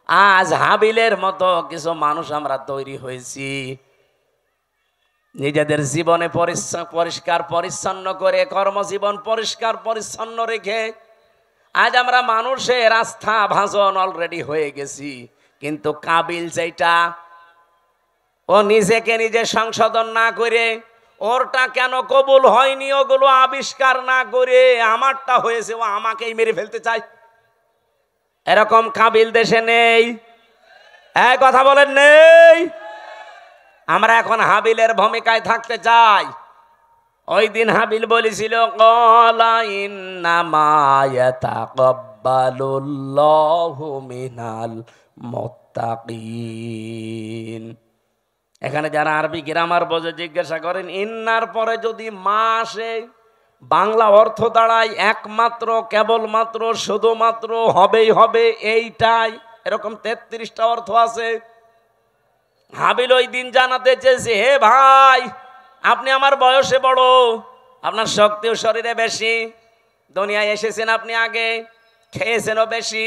আজ হাবিলের মতো কিছু মানুষ আমরা তৈরি হয়েছি। নিজেদের জীবনে পরিষ্কার পরিচ্ছন্ন করে, কর্মজীবন পরিষ্কার পরিচ্ছন্ন রেখে আজ আমরা মানুষের আস্থা ভাজন অলরেডি হয়ে গেছি। কিন্তু কাবিল যেটা, ও নিজেকে নিজে সংশোধন না করে, ওরটা কেন কবুল হয়নি ওগুলো আবিষ্কার না করে আমারটা হয়েছে ও আমাকেই মেরে ফেলতে চায়। এরকম কাবিল দেশে নেই, এক কথা বলেন নেই। আমরা এখন হাবিলের ভূমিকায় থাকতে চাই। ওই দিন হাবিল বলেছিল ক্বালা ইন্নামা ইয়াতাকাব্বালুল্লাহু মিনাল মুত্তাকিন। এখানে যারা আরবি গ্রামার বোঝে জিজ্ঞাসা করেন, ইন্নার পরে যদি মা আসে বাংলা অর্থ দাঁড়ায় একমাত্র, কেবলমাত্র, শুধুমাত্র, হবেই হবে, এইটাই, এরকম 33টা অর্থ আছে। হাবিল ওই দিন জানাতে চেয়েছে, হে ভাই, আপনি আমার বয়সে বড়, আপনার শক্তিও শরীরে বেশি, দুনিয়ায় এসেছেন আপনি আগে, খেয়েছেনও বেশি,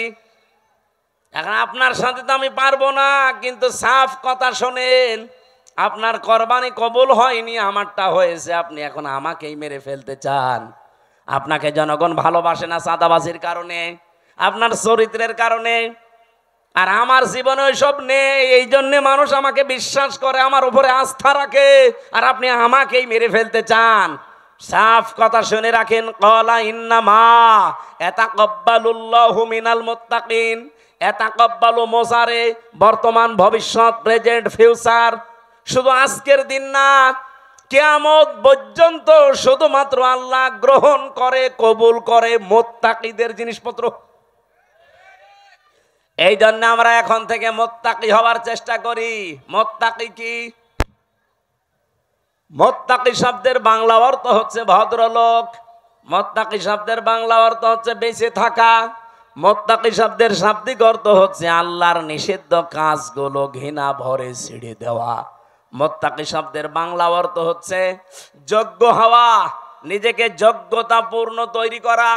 এখন আপনার সাথে তো আমি পারবো না, কিন্তু সাফ কথা শোনেন, আপনার কোরবানি কবুল হয়নি, আমারটা হয়েছে, আপনি এখন আমাকেই মেরে ফেলতে চান। আপনাকে জনগণ ভালোবাসে না চাঁদাবাজির কারণে, আপনার চরিত্রের কারণে, আর আমার জীবনে ওইসব নেই, এই জন্য মানুষ আমাকে বিশ্বাস করে, আমার উপরে আস্থা রাখে, আর আপনি আমাকেই মেরে ফেলতে চান। সাফ কথা শুনে রাখেন, ক্বালা ইন্নামা ইয়াতাকাব্বালুল্লাহু মিনাল মুত্তাকিন। ইয়াতাকাব্বালু মোজারে, বর্তমান, ভবিষ্যৎ, প্রেজেন্ট, ফিউচার, শুধু আজকের দিন না, কিয়ামত পর্যন্ত শুধুমাত্র আল্লাহ গ্রহণ করে, কবুল করে মুত্তাকিদের জিনিসপত্র। এই জন্য আমরা এখন থেকে মুত্তাকি হওয়ার চেষ্টা করি। মুত্তাকি কি? মুত্তাকি শব্দের বাংলা অর্থ হচ্ছে ভদ্রলোক, মুত্তাকি শব্দের বাংলা অর্থ হচ্ছে বেঁচে থাকা, মুত্তাকি শব্দের শাব্দিক অর্থ হচ্ছে আল্লাহর নিষিদ্ধ কাজগুলো ঘৃণা ভরে ছেড়ে দেওয়া। মুত্তাকি শব্দের বাংলা অর্থ হচ্ছে যোগ্য হওয়া, নিজেকে যোগ্যতাপূর্ণ তৈরি করা।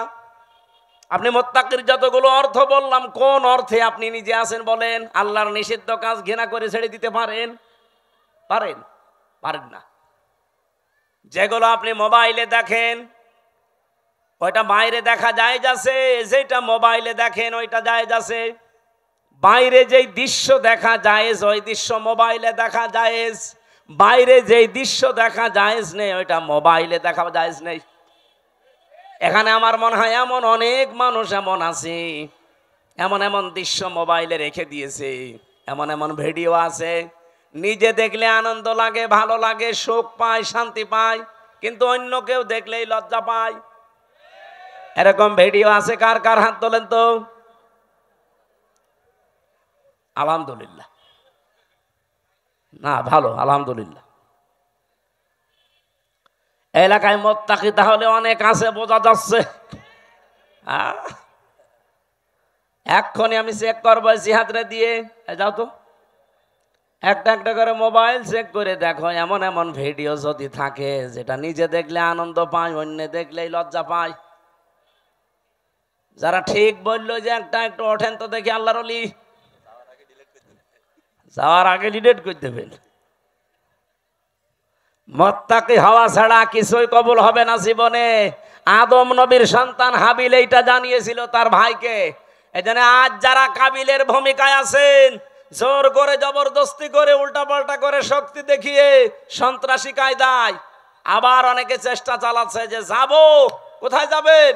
আপনি মুত্তাকির যতগুলো অর্থ বললাম, কোন অর্থে আপনি নিজে আছেন বলেন? আল্লাহর নিষিদ্ধ কাজ ঘৃণা করে ছেড়ে দিতে পারেন? পারেন? পারেন না। যেগুলো আপনি মোবাইলে দেখেন ওইটা বাইরে দেখা জায়েজ আছে, যেটা মোবাইলে দেখেন ওইটা জায়েজ আছে। বাইরে যেই দৃশ্য দেখা জায়েজ ওই দৃশ্য মোবাইলে দেখা জায়েজ, বাইরে যেই দৃশ্য দেখা জায়েজ নেই ওইটা মোবাইলে দেখা জায়েজ নেই। এখানে আমার মনে হয় এমন অনেক মানুষ এমন আছে, এমন এমন দৃশ্য মোবাইলে রেখে দিয়েছে, এমন এমন ভিডিও আছে, নিজে দেখলে আনন্দ লাগে, ভালো লাগে, সুখ পায়, শান্তি পায়, কিন্তু অন্য কেউ দেখলেই লজ্জা পায়। এরকম ভিডিও আছে কার কার? হাত তোলেন তো। আলহামদুলিল্লাহ। না ভালো, আলহামদুলিল্লাহ। এলাকায় মুত্তাকি তাহলে অনেক আছে, বোঝা যাচ্ছে। এক্ষুনি আমি চেক করবো জিহাদরে দিয়ে, যাও তো একটা একটা করে মোবাইল চেক করে দেখো, এমন এমন ভিডিও যদি থাকে যেটা নিজে দেখলে আনন্দ পায়, অন্য দেখলেই লজ্জা পায়। যারা ঠিক বললো যে একটা একটু ওঠেন তো দেখি আল্লাহর ওলি, যাওয়ার আগে ডিলেট করে দেবেন। মুত্তাকি হওয়া ছাড়া কিছুই কবুল হবে না জীবনে। আদম নবীর সন্তান হাবিল এইটা জানিয়েছিল তার ভাইকে। এজন্য আজ যারা কাবিলের ভূমিকায় আছেন, জোর করে জবরদস্তি করে উল্টাপাল্টা করে শক্তি দেখিয়ে সন্ত্রাসী কায়দায় আবার অনেকে চেষ্টা চালাচ্ছে যে যাব। কোথায় যাবেন?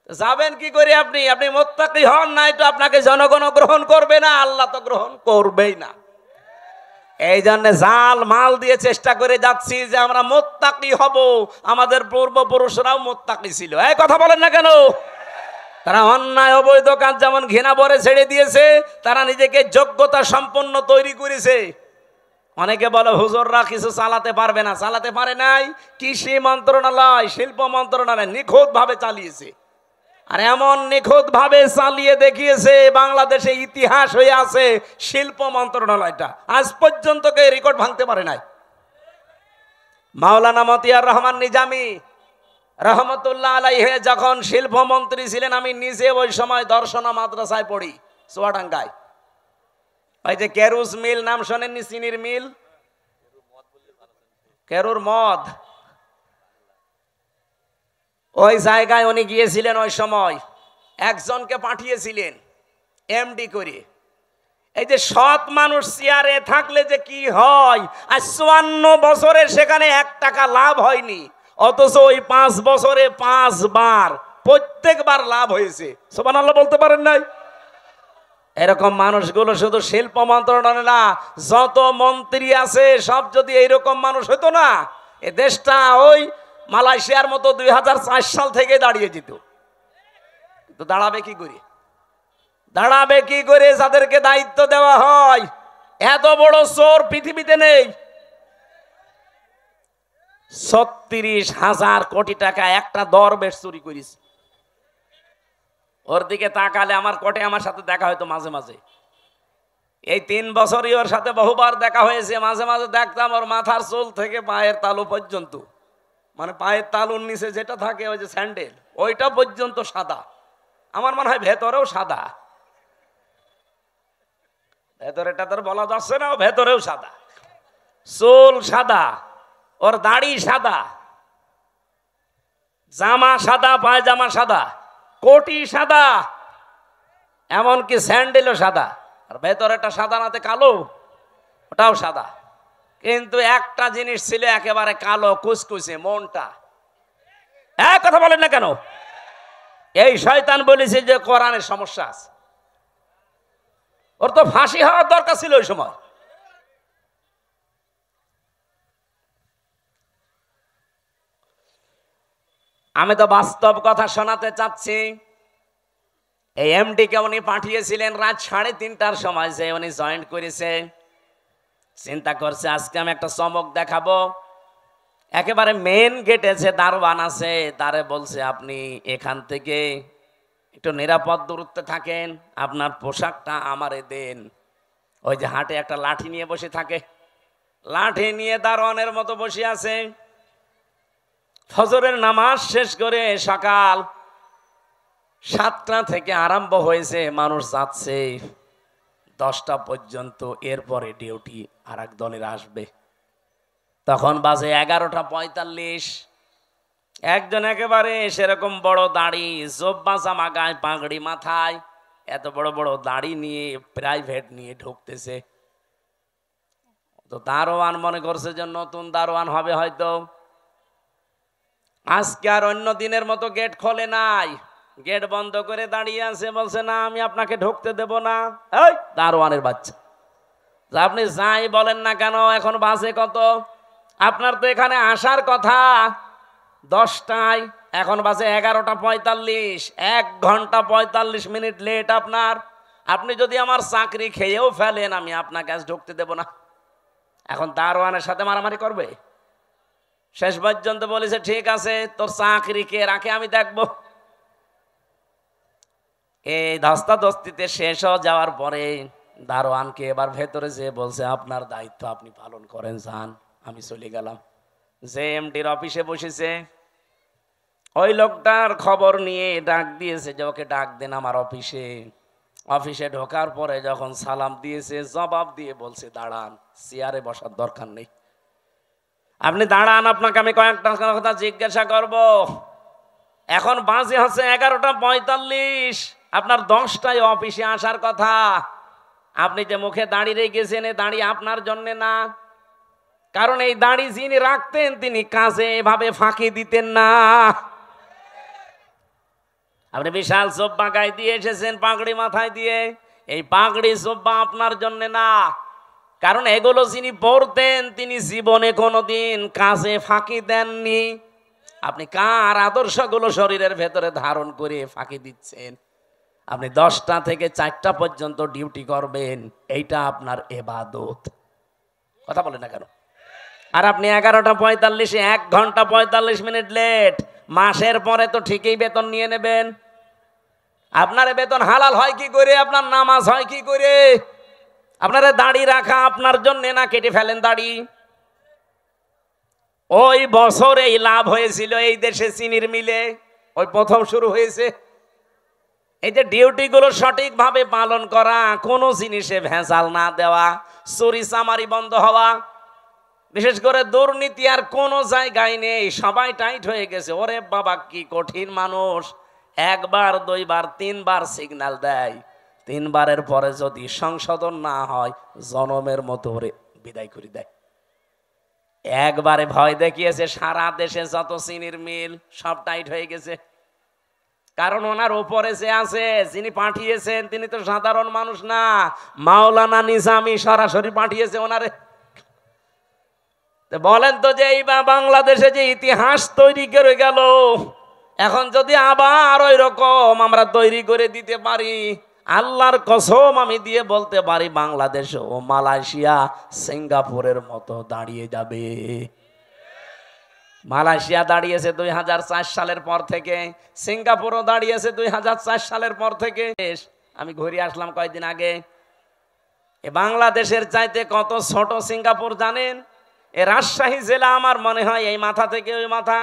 যাবেন কি করে? আপনি মুত্তাকি হন নাই তো আপনাকে জনগণ গ্রহণ করবে না, আল্লাহ তো গ্রহণ করবেই না। এই জন্য জাল মাল দিয়ে চেষ্টা করে যাচ্ছি যে আমরা মুত্তাকি হব। আমাদের পূর্বপুরুষরাও মুত্তাকি ছিল। এই কথা বলেন না কেন? তারা অন্যায় অবৈধ কাজ যেমন ঘৃণা ভরে ছেড়ে দিয়েছে, তারা নিজেকে যোগ্যতা সম্পন্ন তৈরি করেছে। অনেকে বলে হুজুররা কিছু চালাতে পারবে না। চালাতে পারে নাই। কৃষি মন্ত্রণালয়, শিল্প মন্ত্রণালয় নিখুঁত ভাবে চালিয়েছে। আর এমন নিখুঁত ভাবে চালিয়ে দেখিয়েছে, বাংলাদেশে ইতিহাস হয়ে আছে শিল্প মন্ত্রণালয়টা। আজ পর্যন্ত কেউ রেকর্ড ভাঙতে পারে নাই। মাওলানা মতিয়ার রহমান নিজামী রহমতুল্লাহ আলাইহি যখন শিল্পমন্ত্রী ছিলেন, আমি নিজে ওই সময় দর্শনা মাদ্রাসায় পড়ি চুয়াডাঙ্গায়। ওই যে কেরুস মিল নাম শোনেননি? চিনির মিল, কেরুর মদ, ওই জায়গায় উনি গিয়েছিলেন। ওই সময় একজনকে পাঠিয়েছিলেন এমডি করে। এই যে সৎ মানুষ চেয়ারে থাকলে যে কি হয়, আর 54 বছরে সেখানে 1 টাকা লাভ হয়নি, অথচ ওই 5 বছরে 5 বার প্রত্যেকবার লাভ হয়েছে। সুবহানাল্লাহ বলতে পারেন নাই? এরকম মানুষগুলো শুধু শিল্প মন্ত্রণালয় না, যত মন্ত্রী আছে সব যদি এইরকম মানুষ হতো না, এ দেশটা ওই মালয়েশিয়ার মতো 2004 সাল থেকে দাঁড়িয়ে যেত। তো দাঁড়াবে কি করে? দাঁড়াবে কি করে যাদেরকে দায়িত্ব দেওয়া হয়? এত বড় চোর পৃথিবীতে নেই। 36,000 কোটি টাকা একটা দরবেশ চুরি করিস। ওর দিকে তাকালে আমার কোটে আমার সাথে দেখা হয়তো মাঝে মাঝে। এই 3 বছরই ওর সাথে বহুবার দেখা হয়েছে। মাঝে মাঝে দেখতাম ওর মাথার চুল থেকে পায়ের তালু পর্যন্ত, মানে পায়ের তালুর নিচে যেটা থাকে ওই যে স্যান্ডেল, ওইটা পর্যন্ত সাদা। আমার মনে হয় ভেতরেও সাদা। ভেতরেটা তোর বলা যাচ্ছে না, ভেতরেও সাদা। চুল সাদা, ওর দাড়ি সাদা, জামা সাদা, পায়জামা সাদা, কোটি সাদা, এমনকি স্যান্ডেলও সাদা। আর ভেতরেটা সাদা নাতে কালো, ওটাও সাদা। কিন্তু একটা জিনিস ছিল একেবারে কালো কুচকুচে, মনটা। এক কথা বলেন না কেন? এই শয়তান বলেছে যে কোরআনের সমস্যা আছে। ওর তো ফাঁসি হওয়ার দরকার ছিল ওই সময়। আমি তো বাস্তব কথা শোনাতে চাচ্ছি। এই এমডি কে উনি পাঠিয়েছিলেন রাত 3:30টার সময়, যে উনি জয়েন্ট করেছে। চিন্তা করছে আজকে আমি একটা চমক দেখাবো। একেবারে মেন গেটে যে দারোয়ান আছে, তারে বলছে আপনি এখান থেকে একটু নিরাপদ দূরত্বে থাকেন, আপনার পোশাকটা আমারে দেন। ওই যে হাটে একটা লাঠি নিয়ে বসে থাকে, লাঠি নিয়ে দারোয়ানের মতো বসে আছে। ফজরের নামাজ শেষ করে সকাল 7টা থেকে আরম্ভ হয়েছে, মানুষ যাচ্ছে 10টা পর্যন্ত। এরপরে ডিউটি আর এক দলের আসবে। তখন বাজে 11:45। একজন একেবারে সেরকম বড় দাড়ি, জব্বা জামা গায়ে, পাগড়ি মাথায়, এত বড় বড় দাড়ি নিয়ে প্রাইভেট নিয়ে ঢুকতেছে। তো দারোয়ান মনে করছে যে নতুন দারোয়ান হবে হয়তো। আজকে আর অন্য দিনের মতো গেট খোলে নাই, গেট বন্ধ করে দাঁড়িয়ে আছে। বলছে না, আমি আপনাকে ঢুকতে দেব না। এই দারোয়ানের বাচ্চা, আপনি যাই বলেন না কেন, এখন বাজে কত? আপনার তো এখানে আসার কথা 10টায়, এখন বাজে 11:45। 1 ঘন্টা 45 মিনিট লেট আপনার। আপনি যদি আমার চাকরি খেয়েও ফেলেন, আমি আপনাকে আজ ঢুকতে দেব না। এখন দারোয়ানের সাথে মারামারি করবে? শেষ পর্যন্ত বলেছে ঠিক আছে, তোর চাকরি কে রাখে আমি দেখবো। এই ধস্তাধস্তিতে শেষ হয়ে যাওয়ার পরে দারোয়ানকে এবার ভেতরে যে বলছে আপনার দায়িত্ব আপনি পালন করেন, যান। আমি চলে গেলাম। যে এমডির অফিসে বসেছে, ওই লোকটার খবর নিয়ে ডাক দিয়েছে যে ওকে ডাক দেন আমার অফিসে। অফিসে ঢোকার পরে যখন সালাম দিয়েছে জবাব দিয়ে বলছে দাঁড়ান, চেয়ারে বসার দরকার নেই, আপনি দাঁড়ান, আপনাকে আমি কয়েকটা কথা জিজ্ঞাসা করব। এখন বাজে হচ্ছে 11:45, আপনার 10টায় অফিসে আসার কথা। আপনি যে মুখে দাঁড়িয়ে রেখেছেন, এই দাঁড়িয়ে আপনার জন্য না, কারণ এই দাড়ি যিনি রাখতেন তিনি কাজে এভাবে ফাঁকি দিতেন না। আপনি বিশাল জোব্বা গায়ে দিয়ে এসেছেন, পাগড়ি মাথায় দিয়ে, এই পাগড়ি জোব্বা আপনার জন্য না, কারণ এগুলো যিনি পরতেন তিনি জীবনে কোনোদিন কাজে ফাঁকি দেননি। আপনি কার আদর্শগুলো শরীরের ভেতরে ধারণ করে ফাঁকি দিচ্ছেন? আপনি 10টা থেকে 4টা পর্যন্ত ডিউটি করবেন, এইটা আপনার ইবাদত। কথা বলেন না কেন? আর আপনি 11:45, 1 ঘন্টা 45 মিনিট লেট, মাসের পরে তো ঠিকই বেতন নিয়ে নেবেন। আপনার বেতন হালাল হয় কি করে? আপনার নামাজ হয় কি করে? আপনার দাড়ি রাখা আপনার জন্য না, কেটে ফেলেন দাড়ি। ওই বছর এই লাভ হয়েছিল এই দেশে চিনির মিলে, ওই প্রথম শুরু হয়েছে। এই যে ডিউটিগুলো সঠিকভাবে পালন করা, কোনো জিনিসে ভেজাল না দেওয়া, চুরি চামারি বন্ধ হওয়া, বিশেষ করে দুর্নীতি আর কোনো জায়গায় নেই, সবাই টাইট হয়ে গেছে। ওরে বাবা কি কঠিন মানুষ, 1 বার 2 বার 3 বার সিগন্যাল দেয়, 3 বারের পরে যদি সংশোধন না হয় জনমের মতো ওরে বিদায় করে দেয়। একবারে ভয় দেখিয়েছে, সারা দেশে যত চিনির মিল সব টাইট হয়ে গেছে। কারণ ওনার উপরে যে আছে, যিনি পাঠিয়েছেন তিনি তো সাধারণ মানুষ না, মাওলানা নিজামী সরাসরি পাঠিয়েছে ওনারে। বলেন তো যে এই বাংলাদেশে যে ইতিহাস তৈরি করে গেল, এখন যদি আবার ওই রকম আমরা তৈরি করে দিতে পারি, আল্লাহর কসম আমি দিয়ে বলতে পারি বাংলাদেশ ও মালয়েশিয়া সিঙ্গাপুরের মতো দাঁড়িয়ে যাবে। মালয়েশিয়া দাঁড়িয়েছে 2004 সালের পর থেকে, সিঙ্গাপুরও দাঁড়িয়েছে 2004 সালের পর থেকে। আমি ঘুরে আসলাম কয়েকদিন আগে। এ বাংলাদেশের চাইতে কত ছোট সিঙ্গাপুর জানেন? এ রাজশাহী জেলা আমার মনে হয় এই মাথা থেকে ওই মাথা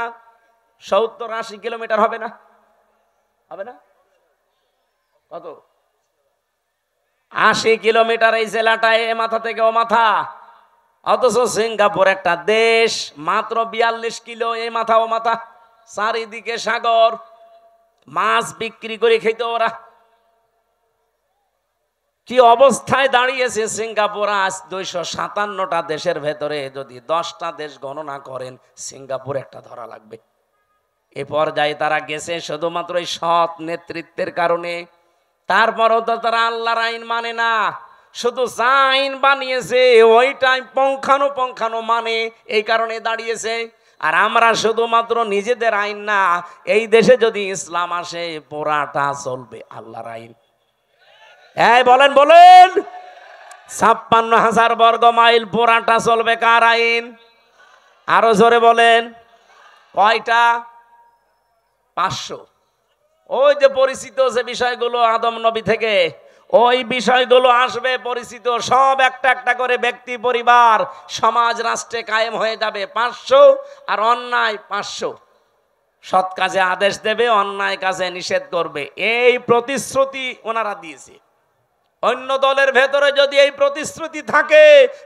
70-80 কিলোমিটার হবে না? হবে না? কত? 80 কিলোমিটার এই জেলাটা, এ মাথা থেকে ও মাথা। অথচ সিঙ্গাপুর একটা দেশ, মাত্র 42 কিলো এই মাথা ও মাথা, চারিদিকে সাগর, মাছ বিক্রি করে খেত ওরা। কি অবস্থায় দাঁড়িয়েছে সিঙ্গাপুর আজ? 257টা দেশের ভেতরে যদি 10টা দেশ গণনা করেন, সিঙ্গাপুর একটা ধরা লাগবে। এ পর্যায়ে তারা গেছে শুধুমাত্র এই সৎ নেতৃত্বের কারণে। তারপরও তো তারা আল্লাহর আইন মানে না, শুধু যা আইন বানিয়েছে ওইটাই পঙ্খানো মানে, এই কারণে দাঁড়িয়েছে। আর আমরা শুধুমাত্র নিজেদের আইন না, এই দেশে যদি ইসলাম আসে পুরাটা চলবে আল্লাহর আইন। এই বলেন 56,000 বর্গ মাইল পুরাটা চলবে কার আইন? আরো জোরে বলেন, কয়টা? 500। ওই যে পরিচিত যে বিষয়গুলো আদম নবী থেকে, ওই বিষয়গুলো আসবে পরিচিত, সব একটা একটা করে ব্যক্তি, পরিবার, সমাজ, রাষ্ট্রে কায়েম হয়ে যাবে 500। আর অন্যায় 500। সৎ কাজে আদেশ দেবে, অন্যায় কাজে নিষেধ করবে, এই প্রতিশ্রুতি ওনারা দিয়েছে। অন্য দলের ভেতরে যদি এই প্রতিশ্রুতি থাকে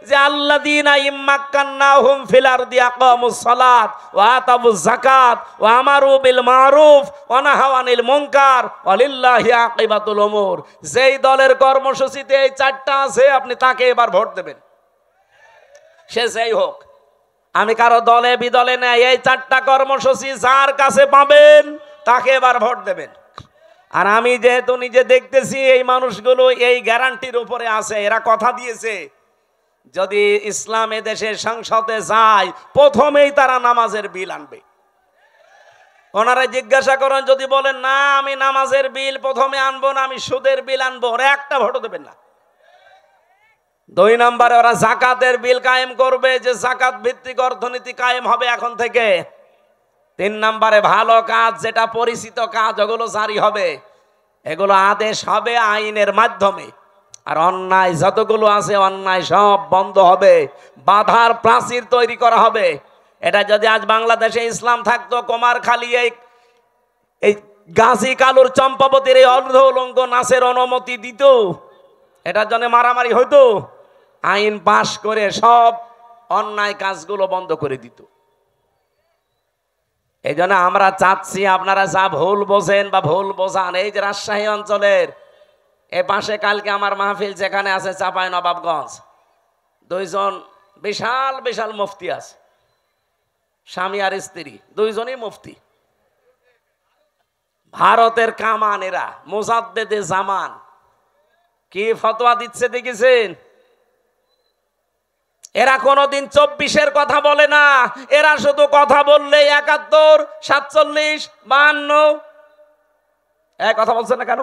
যে আল্লাযীনা ইম্মাক্কান্নাহুম ফিল আরদি আকামুস সালাত ওয়া আতাবুজ যাকাত ওয়া আমারু বিল মারুফ ওয়া নাহাউ আনিল মুনকার ওয়ালিল্লাহি আকিবাতুল উমুর, যেই দলের কর্মসূচিতে এই 4টা আছে আপনি তাকে এবার ভোট দেবেন, সে যেই হোক। আমি কারো দলে বিদলে নাই, এই 4টা কর্মসূচি যার কাছে পাবেন তাকে এবার ভোট দেবেন। আর আমি যেহেতু নিজে দেখতেছি এই মানুষগুলো এই গ্যারান্টির উপরে আছে, এরা কথা দিয়েছে যদি ইসলাম দেশের সংসদে যায় প্রথমেই তারা নামাজের বিল আনবে। ওনারা জিজ্ঞাসা করেন, যদি বলেন না আমি নামাজের বিল প্রথমে আনবো না, আমি সুদের বিল আনবো, ওরা একটা ভোটও দেবেন না। 2 নম্বরে ওরা যাকাতের বিল কায়েম করবে, যে যাকাত ভিত্তিক অর্থনীতি কায়েম হবে এখন থেকে। 3 নম্বরে ভালো কাজ, যেটা পরিচিত কাজ, ওগুলো জারি হবে, এগুলো আদেশ হবে আইনের মাধ্যমে। আর অন্যায় যতগুলো আছে অন্যায় সব বন্ধ হবে, বাধার প্রাচীর তৈরি করা হবে। এটা যদি আজ বাংলাদেশে ইসলাম থাকতো, কুমারখালী এই গাজী কালুর চম্পাবতীর এই অর্ধ উলঙ্গ নাচের অনুমতি দিত, এটার জন্য মারামারি হইতো, আইন পাশ করে সব অন্যায় কাজগুলো বন্ধ করে দিত। এই জন্য আমরা চাচ্ছি আপনারা যা ভুল বোঝেন বা ভুল বোঝান, এই যে রাজশাহী অঞ্চলের এ পাশে কালকে আমার মাহফিল যেখানে আছে চাঁপাইনবাবগঞ্জ, দুইজন বিশাল বিশাল মুফতি আছে, স্বামী আর স্ত্রী দুইজনই মুফতি, ভারতের কামান, এরা মুজাদ্দেদে জামান, কি ফতোয়া দিচ্ছে দেখেছেন? এরা কোনোদিন 24-এর কথা বলে না, এরা শুধু কথা বললে 71, 47, 52 কথা বলছে না কেন?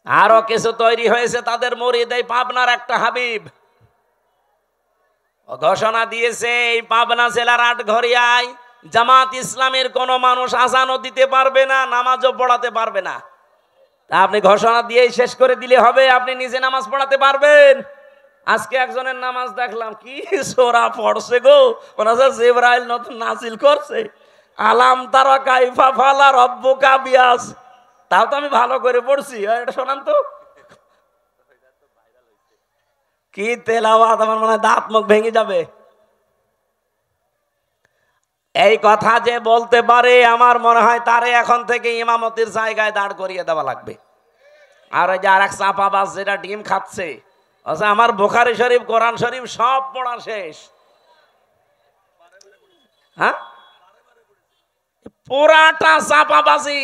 আরো কিছু তৈরি হয়েছে তাদের মুরিদ, এই পাবনার একটা হাবিব ঘোষণা দিয়েছে এই পাবনা জেলার আটঘরিয়ায় জামাত ইসলামের কোন মানুষ আজানও দিতে পারবে না, নামাজও পড়াতে পারবে না। আপনি ঘোষণা দিয়েই শেষ করে দিলে হবে? আপনি নিজে নামাজ পড়াতে পারবেন? আজকে একজনের নামাজ দেখলাম, কি সোরা পড়ছে গো, জিবরাইল নতুন নাজিল করছে, আলাম তারা কাইফা ফালা রব্বুকা বিয়াস। তাও তো আমি ভালো করে পড়ছি, এটা শোনান তো, কি তেলাওয়াত, আমার মনে হয় দাঁত মুখ ভেঙে যাবে। এই কথা যে বলতে পারে, আমার মনে হয় তারে এখন থেকে ইমামতির জায়গায় দাঁড় করিয়ে দেওয়া লাগবে। আর ওই যে আর এক চাপাবাজ যেটা ডিম খাচ্ছে, আচ্ছা আমার বুখারী শরীফ, কোরআন শরীফ সব পড়া শেষ, হ্যাঁ পুরাটা চাপাবাজি।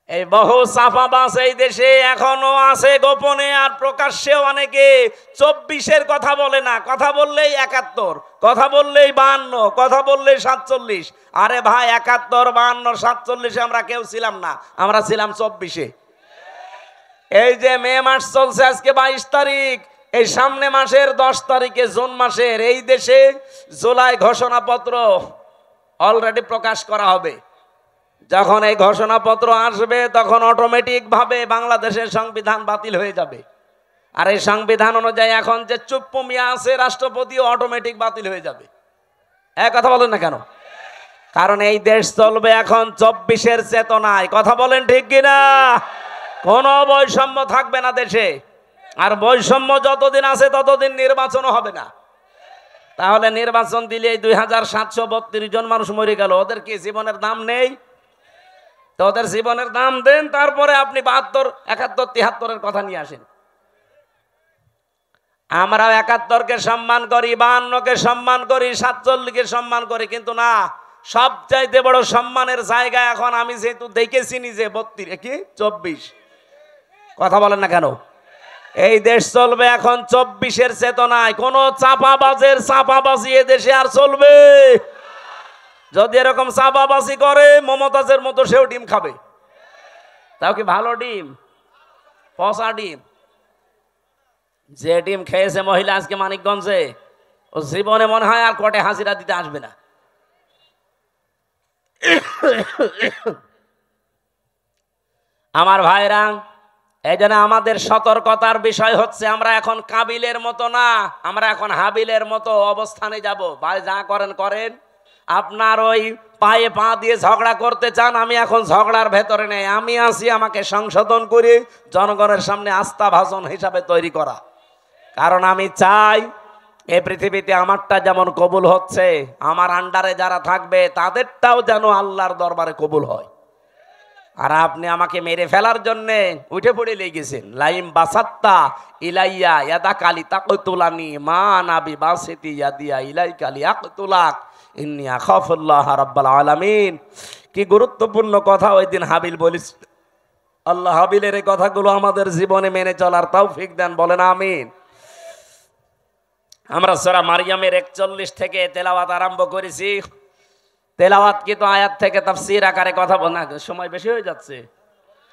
এই বহু চাপাবাজ এই দেশে এখনো আছে গোপনে, আর প্রকাশ্যেও অনেকে 24-এর কথা বলে না, কথা বললেই 71, কথা বললেই 52, কথা বললেই 47। আরে ভাই 71, 52, 47-এ আমরা কেউ ছিলাম না, আমরা ছিলাম 24-এ। এই যে মে মাস চলছে, আজকে 22 তারিখ, এই সামনে মাসের 10 তারিখে জুন মাসের এই দেশে জুলাই ঘোষণাপত্র অলরেডি প্রকাশ করা হবে। যখন এই ঘোষণাপত্র আসবে তখন অটোমেটিক ভাবে বাংলাদেশের সংবিধান বাতিল হয়ে যাবে। আর এই সংবিধান অনুযায়ী এখন যে চুপ্পু মিয়া আছে রাষ্ট্রপতিও অটোমেটিক বাতিল হয়ে যাবে। এক কথা বলেন না কেন? কারণ এই দেশ চলবে এখন 24-এর চেতনায়। কথা বলেন ঠিক কিনা? কোনো বৈষম্য থাকবে না দেশে, আর বৈষম্য যতদিন আছে ততদিন নির্বাচনও হবে না। তাহলে নির্বাচন দিলে 2732 জন মানুষ মরে গেল, ওদের কি জীবনের দাম নেই? তো ওদের জীবনের দাম দেন, তারপরে আপনি 72, 71, 73-এর কথা নিয়ে আসেন। আমরাও 71-কে সম্মান করি, 52-কে সম্মান করি, 47-কে সম্মান করি, কিন্তু না, সবচাইতে বড় সম্মানের জায়গা এখন আমি যেহেতু দেখেছি নিজে 24। কথা বলেন না কেন? এই দেশ চলবে এখন 24-এর চেতনায়। কোন চাপাবাজের চাপাবাজি এ দেশে আর চলবে? যদি এরকম চাপাবাজি করে মমতাজের মতো সেও ডিম খাবে। তাও কি ভালো ডিম? পচা ডিম। যে ডিম খেয়েছে মহিলা আজকে মানিকগঞ্জে, ও জীবনে মনে হয় আর কোর্টে হাজিরা দিতে আসবে না। আমার ভাইরা, এই জন্য আমাদের সতর্কতার বিষয় হচ্ছে আমরা এখন কাবিলের মতো না, আমরা এখন হাবিলের মতো অবস্থানে যাব। ভাই যা করেন করেন, আপনার ওই পায়ে পা দিয়ে ঝগড়া করতে চান, আমি এখন ঝগড়ার ভেতরে নেই, আমি আছি আমাকে সংশোধন করে জনগণের সামনে আস্থাভাজন হিসাবে তৈরি করা। কারণ আমি চাই এই পৃথিবীতে আমারটা যেমন কবুল হচ্ছে, আমার আন্ডারে যারা থাকবে তাদেরটাও যেন আল্লাহর দরবারে কবুল হয়। আর আপনি আমাকে মেরে ফেলার জন্য উঠে পড়ে লেগেছেন। লাইম বাসাত্তা ইলাইয়া ইয়াদা কালি তাকতুলানি মা নাবি বাসিতি ইয়াদিয়া ইলাই কালি আকতুলাক ইন্নী আখাফুল্লাহ রাব্বাল আলামিন। কি গুরুত্বপূর্ণ কথা ওই দিন হাবিল বলিস। আল্লাহ হাবিলের এই কথাগুলো আমাদের জীবনে মেনে চলার তৌফিক দেন, বলেন আমিন। আমরা সূরা মারইয়ামের 41 থেকে তেলাওয়াত আরম্ভ করেছি। তেলাওয়াত কিন্তু আয়াত থেকে তাফসীর আকারে কথা বলা, সময় বেশি হয়ে যাচ্ছে,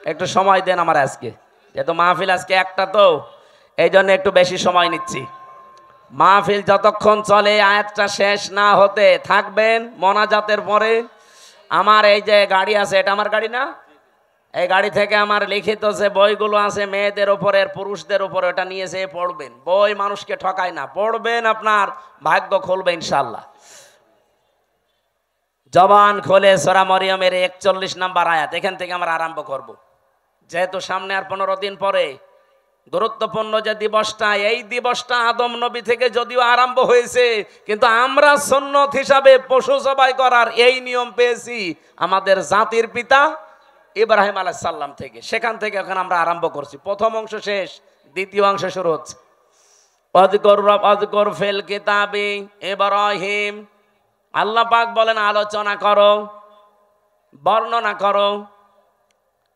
একটু সময় দেন আমার। আজকে যেহেতু মাহফিল আজকে একটা, তো এই জন্য একটু বেশি সময় নিচ্ছি। মাহফিল যতক্ষণ চলে আয়াতটা শেষ না হতে থাকবেন মোনাজাতের পরে। আমার এই যে গাড়ি আছে, এটা আমার গাড়ি না, এই গাড়ি থেকে আমার লিখিত যে বইগুলো আছে মেয়েদের উপরে পুরুষদের উপরে, ওটা নিয়ে যেয়ে পড়বেন। বই মানুষকে ঠকায় না, পড়বেন, আপনার ভাগ্য খুলবে ইনশাল্লাহ। জবান খোলে সূরা মরিয়মের 41 নম্বর আয়াত, এখান থেকে আমরা আরম্ভ করব। যেহেতু সামনে আর 15 দিন পরে গুরুত্বপূর্ণ যে দিবসটা, এই দিবসটা আদম নবী থেকে যদিও আরম্ভ হয়েছে, কিন্তু আমরা সুন্নত হিসাবে পশু জবাই করার এই নিয়ম পেয়েছি আমাদের জাতির পিতা ইব্রাহিম আলাইহিস সালাম থেকে। সেখান থেকে এখন আমরা আরম্ভ করছি। প্রথম অংশ শেষ, দ্বিতীয় অংশ শুরু হচ্ছে। ওয়াযকুর ফিল কিতাবি ইব্রাহিম, আল্লাহ পাক বলেন আলোচনা করো, বর্ণনা করো।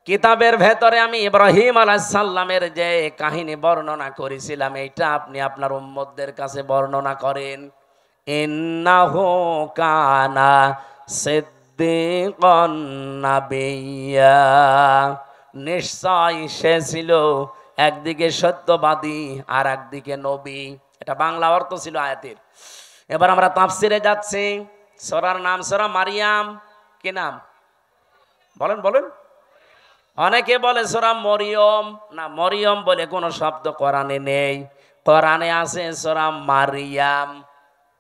কিতাবের ভেতরে আমি ইব্রাহিম আলাইহিস সালামের যে কাহিনী বর্ণনা করেছিলাম, এইটা আপনি আপনার উম্মতদের কাছে বর্ণনা করেন। ইন্নাহু কানা সিদ্দিকান নাবিয়্যা, নিশ্চয় সে ছিল একদিকে সত্যবাদী আর একদিকে নবী। এটা বাংলা অর্থ ছিল আয়াতের। এবার আমরা তাফসিরে যাচ্ছি। সূরার নাম সূরা মারিয়াম। কি নাম বলেন বলেন? অনেকে বলে সূরা মরিয়ম, না, মরিয়ম বলে কোনো শব্দ কোরআনে নেই। কোরআনে আছে সূরা মারিয়াম।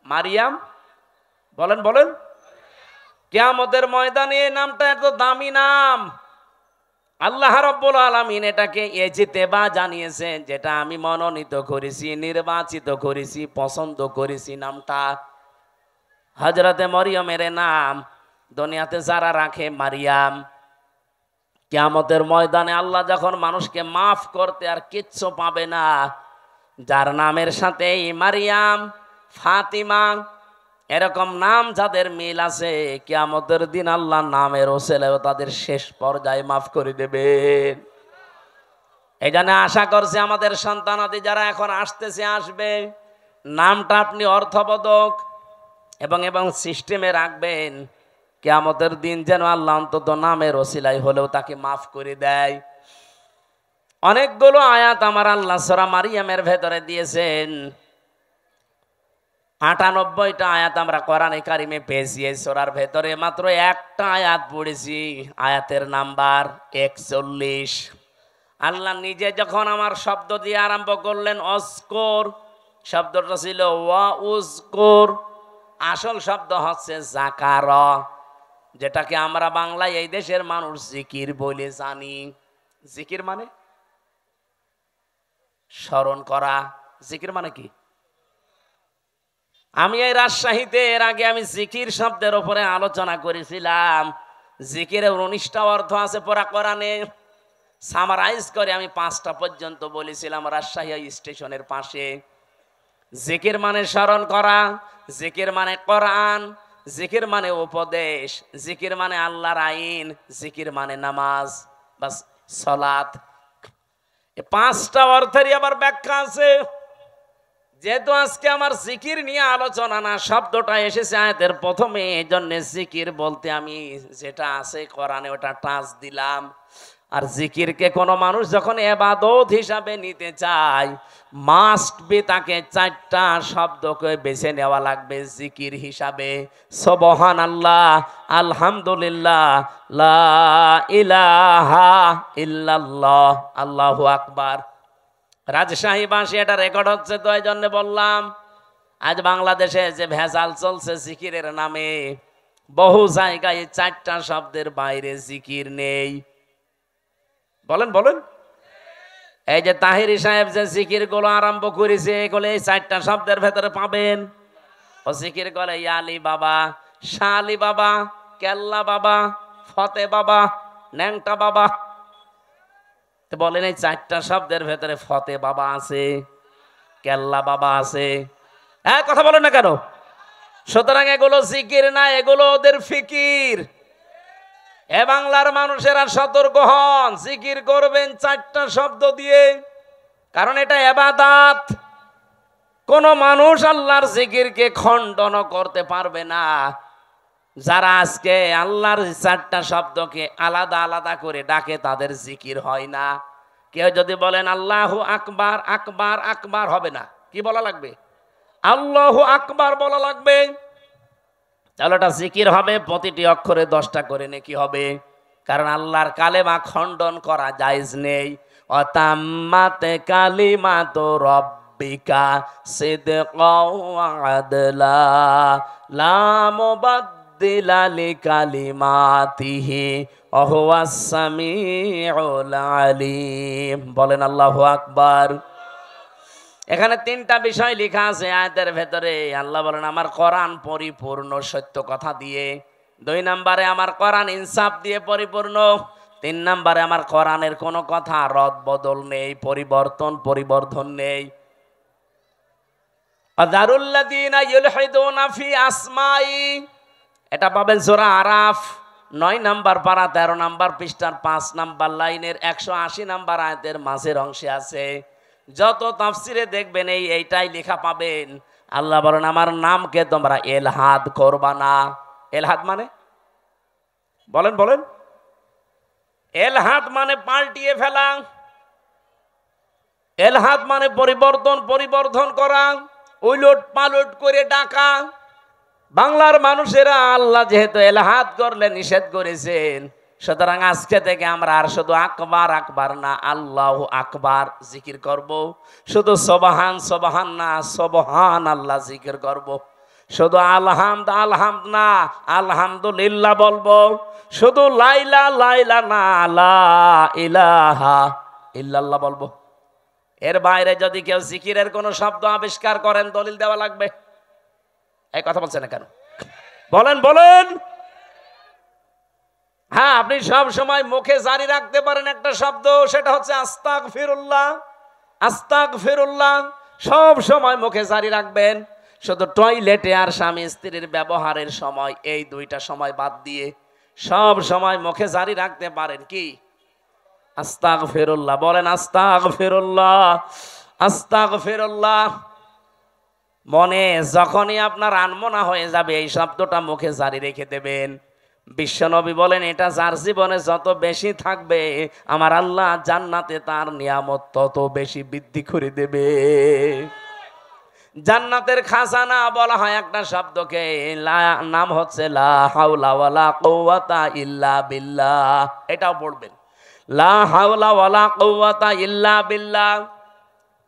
মারিয়াম বলেন বলেন? কিয়ামতের ময়দানে এই নামটা এত দামি নাম। আল্লাহ রাব্বুল আলামিন এটাকে ইজতিবা জানিয়েছেন, যেটা আমি মনোনীত করেছি, নির্বাচিত করেছি, পছন্দ করেছি। নামটা হযরতে মরিয়মের নাম দুনিয়াতে যারা রাখে মারিয়াম, কিয়ামতের ময়দানে আল্লাহ যখন মানুষকে মাফ করতে আর কিচ্ছু পাবে না, যার নামের সাথে মারিয়াম, ফাতিমা এরকম নাম যাদের মিল আছে, কিয়ামতের দিন আল্লাহ নামের ওসিলায় তাদের শেষ পর্যায়ে মাফ করে দেবেন। এই জন্য আশা করছি আমাদের সন্তানাদি যারা এখন আসতেছে, আসবে, নামটা আপনি অর্থবোধক এবং সিস্টেমে রাখবেন। কিয়ামতের দিন যেন আল্লাহ অন্তত নামের ওসিলায় হলেও তাকে মাফ করে দেয়। অনেকগুলো আয়াত আমার আল্লাহ সূরা মারিয়ামের ভেতরে দিয়েছেন। ৯৮টা আয়াত আমরা কোরআনে কারিমে পেয়েছি। এই সূরার ভেতরে মাত্র একটা আয়াত পড়েছি, আয়াতের নাম্বার ৪১। আল্লাহ নিজে যখন আমার শব্দ দিয়ে আরম্ভ করলেন অস্কর, শব্দটা ছিল ওয়া উজকুর, আসল শব্দ হচ্ছে যাকার, যেটাকে আমরা বাংলায় এই দেশের মানুষ জিকির বলে জানি। জিকির মানে স্মরণ করা। জিকির মানে কি? আমি এই রাজশাহীতে এর আগে আমি জিকির শব্দের উপরে আলোচনা করেছিলাম। জিকিরের ১৯টা অর্থ আছে পুরা কোরআনে। সামারাইজ করে আমি 5টা পর্যন্ত বলেছিলাম রাজশাহী স্টেশনের পাশে। জিকির মানে স্মরণ করা, জিকির মানে কোরআন, জিকির মানে উপদেশ, জিকির মানে আল্লাহর আইন, জিকির মানে নামাজ বা সালাত। এই 5টা অর্থেরই আবার ব্যাখ্যা আছে। যেহেতু আজকে আমার জিকির নিয়ে আলোচনা না, শব্দটা এসেছে আয়াতের প্রথমে, এই জন্য জিকির বলতে আমি যেটা আছে কোরআনে ওটা টাচ দিলাম। আর জিকিরকে কোনো মানুষ যখন ইবাদত হিসাবে নিতে চায়, মাস্ট বি তাকে 4টা শব্দকে বেছে নেওয়া লাগবে জিকির হিসাবে। সুবহানাল্লাহ, আলহামদুলিল্লাহ, লা ইলাহা ইল্লাল্লাহ, আল্লাহু আকবার। রাজশাহী ভাষী এটা রেকর্ড হচ্ছে, তো এই জন্য বললাম। আজ বাংলাদেশে যে ভেজাল চলছে জিকিরের নামে, বহু জায়গায় 4টা শব্দের বাইরে জিকির নেই। বলেন বলেন? এই যে তাহিরি সাহেব যে জিকির গুলো আরম্ভ করেছে, এগুলো এই 4টা শব্দের ভেতরে পাবেন। ও জিকির করে ইয়া আলী বাবা, শাহ আলী বাবা, কেল্লা বাবা, ফতে বাবা, ন্যাংটা বাবা। বলেন এই 4টা শব্দের ভেতরে ফতে বাবা আছে, কেল্লা বাবা আছে। হ্যাঁ, কথা বলেন না কেন? সুতরাং এগুলো জিকির না, এগুলো ওদের ফিকির। এ বাংলার মানুষেরা সতর্ক হন, জিকির করবেন 4টা শব্দ দিয়ে, কারণ এটা ইবাদত। কোন মানুষ আল্লাহর জিকিরকে খণ্ডন করতে পারবে না। যারা আজকে আল্লাহর 4টা শব্দকে আলাদা আলাদা করে ডাকে, তাদের জিকির হয় না। কেউ যদি বলেন আল্লাহু আকবার, আকবার আকবার হবে না। কি বলা লাগবে? আল্লাহু আকবার বলা লাগবে। তাহলে এটা জিকির হবে, প্রতিটি অক্ষরে 10টা করে নেকি হবে। কারণ আল্লাহর কালেমা খণ্ডন করা জায়েজ নেই। অতাম্মাত কালিমাতু রাব্বিকা সিদকাও ওয়া আদলা লা মুবাদ মুবাদ্দিলা লিকালিমাতিহি ওয়া হুয়াস সামিউল আলিম। বলেন আল্লাহু আকবার। এখানে তিনটা বিষয় লেখা আছে আয়াতের ভেতরে। আল্লাহ বলেন আমার কোরআন পরিপূর্ণ সত্য কথা দিয়ে, 2 নম্বরে আমার কোরআন ইনসাফ দিয়ে পরিপূর্ণ, 3 নম্বরে আমার কোরআনের কোনো কথা রদ বদল নেই, পরিবর্তন নেই। আযারুল্লাযীনা ইউলহিদুনা ফি আসমাই, এটা পাবেন সূরা আরাফ 9 নম্বর পারা 13 নম্বর পৃষ্ঠার 5 নম্বর লাইনের 180 নম্বর আয়াতের মাঝের অংশে আছে। যত তাফসিরে দেখবেন এইটাই লেখা পাবেন। আল্লাহ বলেন আমার নামকে তোমরা এলহাদ করবা না। এলহাদ মানে বলেন এলহাদ মানে পাল্টিয়ে ফেলা, এলহাদ মানে পরিবর্তন করা, উলট পালট করে ডাকা। বাংলার মানুষেরা আল্লাহ যেহেতু এলহাদ করলে নিষেধ করেছেন, সুতরাং আজকে থেকে আমরা আর শুধু আকবার না আল্লাহু আকবার জিকির করব। শুধু সুবহান না সুবহান আল্লাহ জিকির করব। শুধু আলহামদ না আলহামদুলিল্লাহ বলবো। শুধু লাইলা না লা ইলাহা ইল্লাল্লাহ বলবো। এর বাইরে যদি কেউ জিকিরের কোন শব্দ আবিষ্কার করেন দলিল দেওয়া লাগবে। এই কথা বলছেন না কেন? বলেন। হ্যাঁ, আপনি সব সময় মুখে জারি রাখতে পারেন একটা শব্দ, সেটা হচ্ছে আস্তাগফিরুল্লাহ। সব সময় মুখে জারি রাখবেন। শুধু টয়লেটে আর স্বামী স্ত্রীর ব্যবহারের সময়, এই 2টা সময় বাদ দিয়ে সব সময় মুখে জারি রাখতে পারেন কি? আস্তাগফিরুল্লাহ। বলেন আস্তাগফিরুল্লাহ। মনে যখনই আপনার আনমনা হয়ে যাবে এই শব্দটা মুখে জারি রেখে দেবেন। বিশ্বনবী বলেন এটা যার জীবনে যত বেশি থাকবে আমার আল্লাহ জান্নাতে তার নিয়ামত তত বেশি বৃদ্ধি করে দেবে। জান্নাতের খাজানা বলা হয় একটা শব্দকে, নাম হচ্ছে লা হাওলা ওয়ালা কুওয়াতা ইল্লা বিল্লাহ। এটাও পড়বেন, লা হাওলা ওয়ালা কুওয়াতা ইল্লা বিল্লাহ।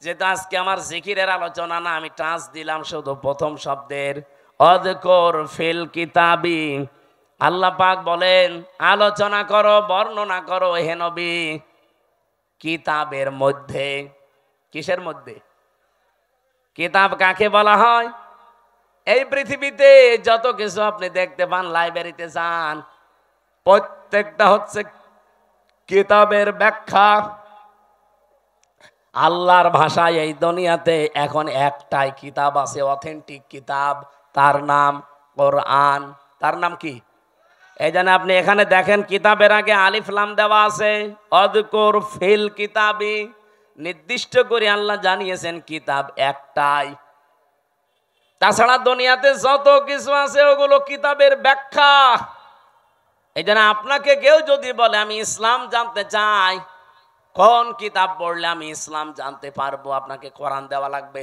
যেটা আজকে আমার জিকিরের আলোচনা না, আমি টাচ দিলাম শুধু প্রথম শব্দের অযকুর ফিল কিতাবি। আল্লাহ পাক বলেন আলোচনা করো, বর্ণনা করো হে নবী কিতাবের মধ্যে। কিসের মধ্যে? কিতাব কাকে বলা হয়? এই পৃথিবীতে যত কিছু আপনি দেখতে পান, লাইব্রেরিতে যান, প্রত্যেকটা হচ্ছে কিতাবের ব্যাখ্যা। আল্লাহর ভাষায় এই দুনিয়াতে এখন একটাই কিতাব আছে, অথেন্টিক কিতাব, তার নাম কোরআন। তার নাম কি? এই জন্য আপনি এখানে দেখেন কিতাবের আগে আলিফ লাম দেওয়া আছে, অযকুর ফিল কিতাবি। নির্দিষ্ট করে আল্লাহ জানিয়েছেন কিতাব একটাই। তাছাড়া দুনিয়াতে যত কিছু আছে ওগুলো কিতাবের ব্যাখ্যা। এই জন্য আপনাকে কেউ যদি বলে আমি ইসলাম জানতে চাই, কোন কিতাব পড়লে আমি ইসলাম জানতে পারবো, আপনাকে কোরআন দেওয়া লাগবে।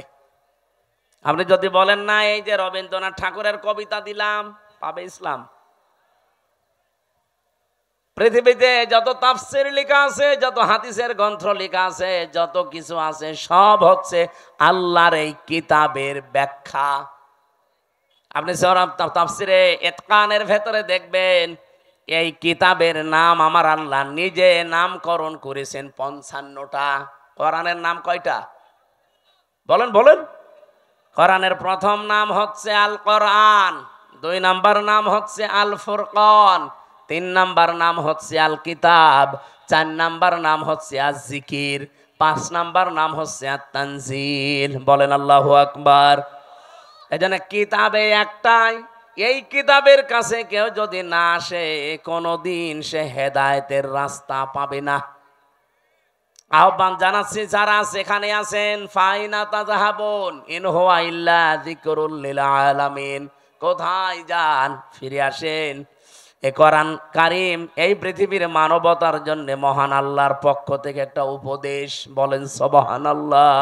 আপনি যদি বলেন না এই যে রবীন্দ্রনাথ ঠাকুরের কবিতা দিলাম, পাবে ইসলাম? পৃথিবীতে যত তাফসীর লেখা আছে, যত হাদিসের গ্রন্থ লেখা আছে, যত কিছু আছে সব হচ্ছে আল্লাহর এই কিতাবের ব্যাখ্যা। আপনি তাফসীরে ইতকানের ভেতরে দেখবেন এই কিতাবের নাম আমার আল্লাহ নিজে নামকরণ করেছেন 55টা। কোরআনের নাম কয়টা? বলেন। কোরআনের প্রথম নাম হচ্ছে আল কোরআন, 2 নাম্বার নাম হচ্ছে আল ফুরকান, 3 নাম্বার নাম হচ্ছে আল কিতাব, 4 নাম্বার নাম হচ্ছে আজ জিকির, 5 নাম্বার নাম হচ্ছে আত তানজিল। বলেন আল্লাহু আকবার। এজন্য কিতাবে একটাই। এই কিতাবের কাছে কেউ যদি না আসে কোনোদিন সে হেদায়েতের রাস্তা পাবে না। আহ্বান জানাচ্ছি যারা সেখানে আছেন, ফাইনা তাযাহাবুন ইন হুয়া ইল্লা যিকরুল লিল আলামিন। কোথায় যান? ফিরে আসেন। এ কোরআন কারীম এই পৃথিবীর মানবতার জন্য মহান আল্লাহর পক্ষ থেকে একটা উপদেশ। বলেন সুবহানাল্লাহ।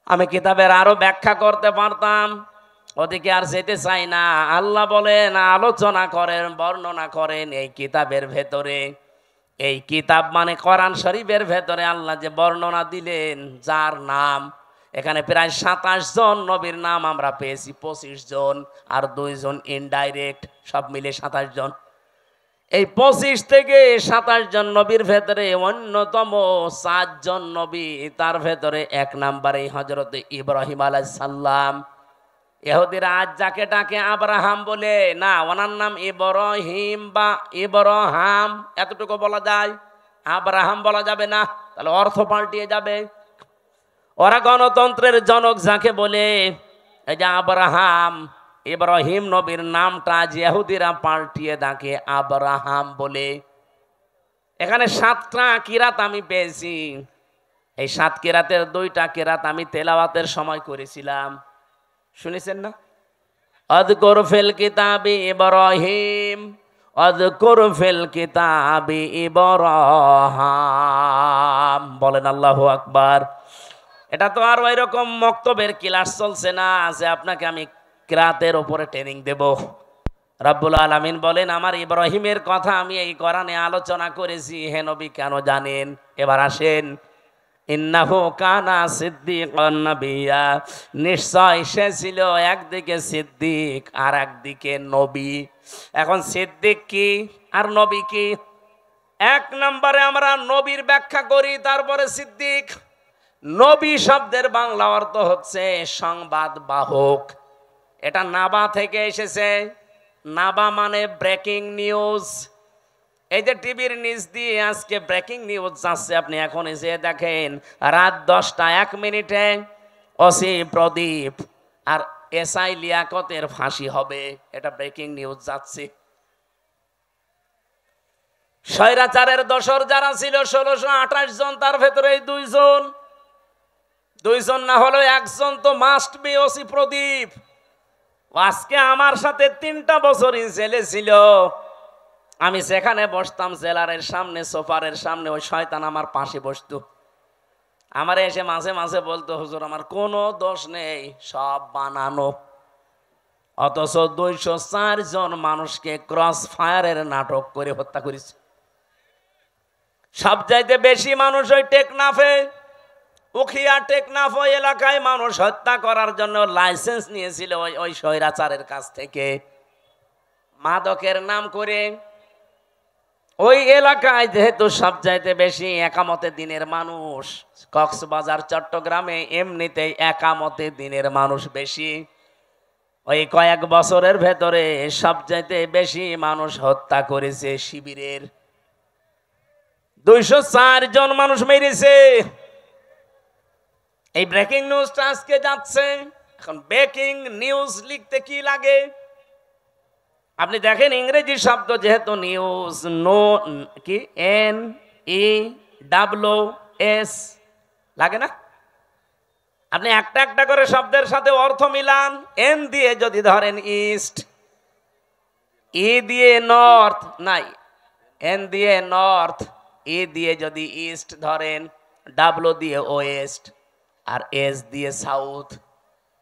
আমি কিতাবের আরো ব্যাখ্যা করতে পারতাম, ওদিকে আর যেতে চাই না। আল্লাহ বলেন আলোচনা করেন, বর্ণনা করেন এই কিতাবের ভেতরে। এই কিতাব মানে কোরআন শরীফের ভেতরে আল্লাহ যে বর্ণনা দিলেন যার নাম, এখানে প্রায় 27 জন নবীর নাম আমরা পেয়েছি, 25 জন আর 2 জন ইনডাইরেক্ট, সব মিলে 27 জন। এই 25 থেকে 27 জন নবীর ভেতরে অন্যতম 4 জন নবী, তার ভেতরে 1 নম্বরে হযরত ইব্রাহিম আলাইহিস সালাম। ইহুদিরা আজ যাকে ডাকে আব্রাহাম বলে, না, ওনার নাম ইব্রাহিম বা ইব্রাহাম এতটুকু বলা যায়, আব্রাহাম বলা যাবে না, তাহলে অর্থ পাল্টিয়ে যাবে। ওরা গণতন্ত্রের জনক যাকে বলে, এই যে আব্রাহাম, ইব্রাহিম নবীর নামটা আজ ইহুদিরা পাল্টিয়ে ডাকে আব্রাহাম বলে। এখানে 7টা কিরাত আমি পেয়েছি। এই 7 কিরাতের 2টা কিরাত আমি তেলাওয়াতের সময় করেছিলাম, শুনেছেন না? আযকুর ফিল কিতাবি ইব্রাহিম, আযকুর ফিল কিতাবি ইব্রাহিম, বলেন আল্লাহু আকবার। এটা তো আর ওই রকম মক্তবের ক্লাস চলছে না যে আপনাকে আমি কিরাতের উপরে ট্রেনিং দেব। রব্বুল আলামিন বলেন, আমার ইব্রাহিমের কথা আমি এই কোরআনে আলোচনা করেছি, হে নবী কেন জানেন? এবার আসেন, ইন্নাহু কানা সিদ্দিকান নাবিয়্যা, নিশ্চয় সে ছিল একদিকে সিদ্দিক আর একদিকে নবী। এখন সিদ্দিক কি আর নবী কি? 1 নম্বরে আমরা নবীর ব্যাখ্যা করি, তারপরে সিদ্দিক। নবী শব্দের বাংলা অর্থ হচ্ছে সংবাদ বাহক। এটা নাবা থেকে এসেছে। নাবা মানে ব্রেকিং নিউজ। এই যে টিভির নিউজ দিয়ে আজকে ব্রেকিং নিউজ যাচ্ছে, আপনি এখন এসে দেখেন রাত 10টা 1 মিনিটে ওসি প্রদীপ আর এসআই লিয়াকতের ফাঁসি হবে, এটা ব্রেকিং নিউজ যাচ্ছে। স্বৈরাচারের দোসর যারা ছিল 1628 জন, তার ভেতরে 2 জন না হলেও 1 জন তো মাস্ট বি ওসি প্রদীপ। আজকে আমার সাথে 3টা বছরই জেলে ছিল। আমি সেখানে বসতাম জেলারের সামনে, সোফারের সামনে, ওই শয়তান আমার পাশে বসতো। আমার এসে মাঝে মাঝে বলতো, হুজুর আমার কোনো দোষ নেই, সব বানানো। অথচ 204 জন মানুষকে ক্রস ফায়ারের নাটক করে হত্যা করেছে। সবচাইতে বেশি মানুষ ওই টেকনাফে, উখিয়া টেকনাফ ওই এলাকায় মানুষ হত্যা করার জন্য লাইসেন্স নিয়েছিল ওই স্বৈরাচারের কাছ থেকে, মাদকের নাম করে। ওই এলাকায় যেহেতু সবচাইতে বেশি একামতে দিনের মানুষ, কক্সবাজার চট্টগ্রামে এমনিতেই একামতে দিনের মানুষ বেশি। ওই কয়েক বছরের ভেতরে সবচাইতে বেশি মানুষ হত্যা করেছে শিবিরের। 204 জন মানুষ মেরেছে। এই ব্রেকিং নিউজটা আজকে যাচ্ছে। এখন ব্রেকিং নিউজ লিখতে কি লাগে? আপনি দেখেন ইংরেজি শব্দ যেহেতু নিউজ, নো কি NEWS লাগে না? আপনি একটা একটা করে শব্দের সাথে অর্থ মিলান। এন দিয়ে যদি ধরেন ইস্ট, ই দিয়ে নর্থ, নাই এন দিয়ে নর্থ, ই দিয়ে যদি ইস্ট ধরেন, ডাব্লু দিয়ে ওয়েস্ট আর এস দিয়ে সাউথ,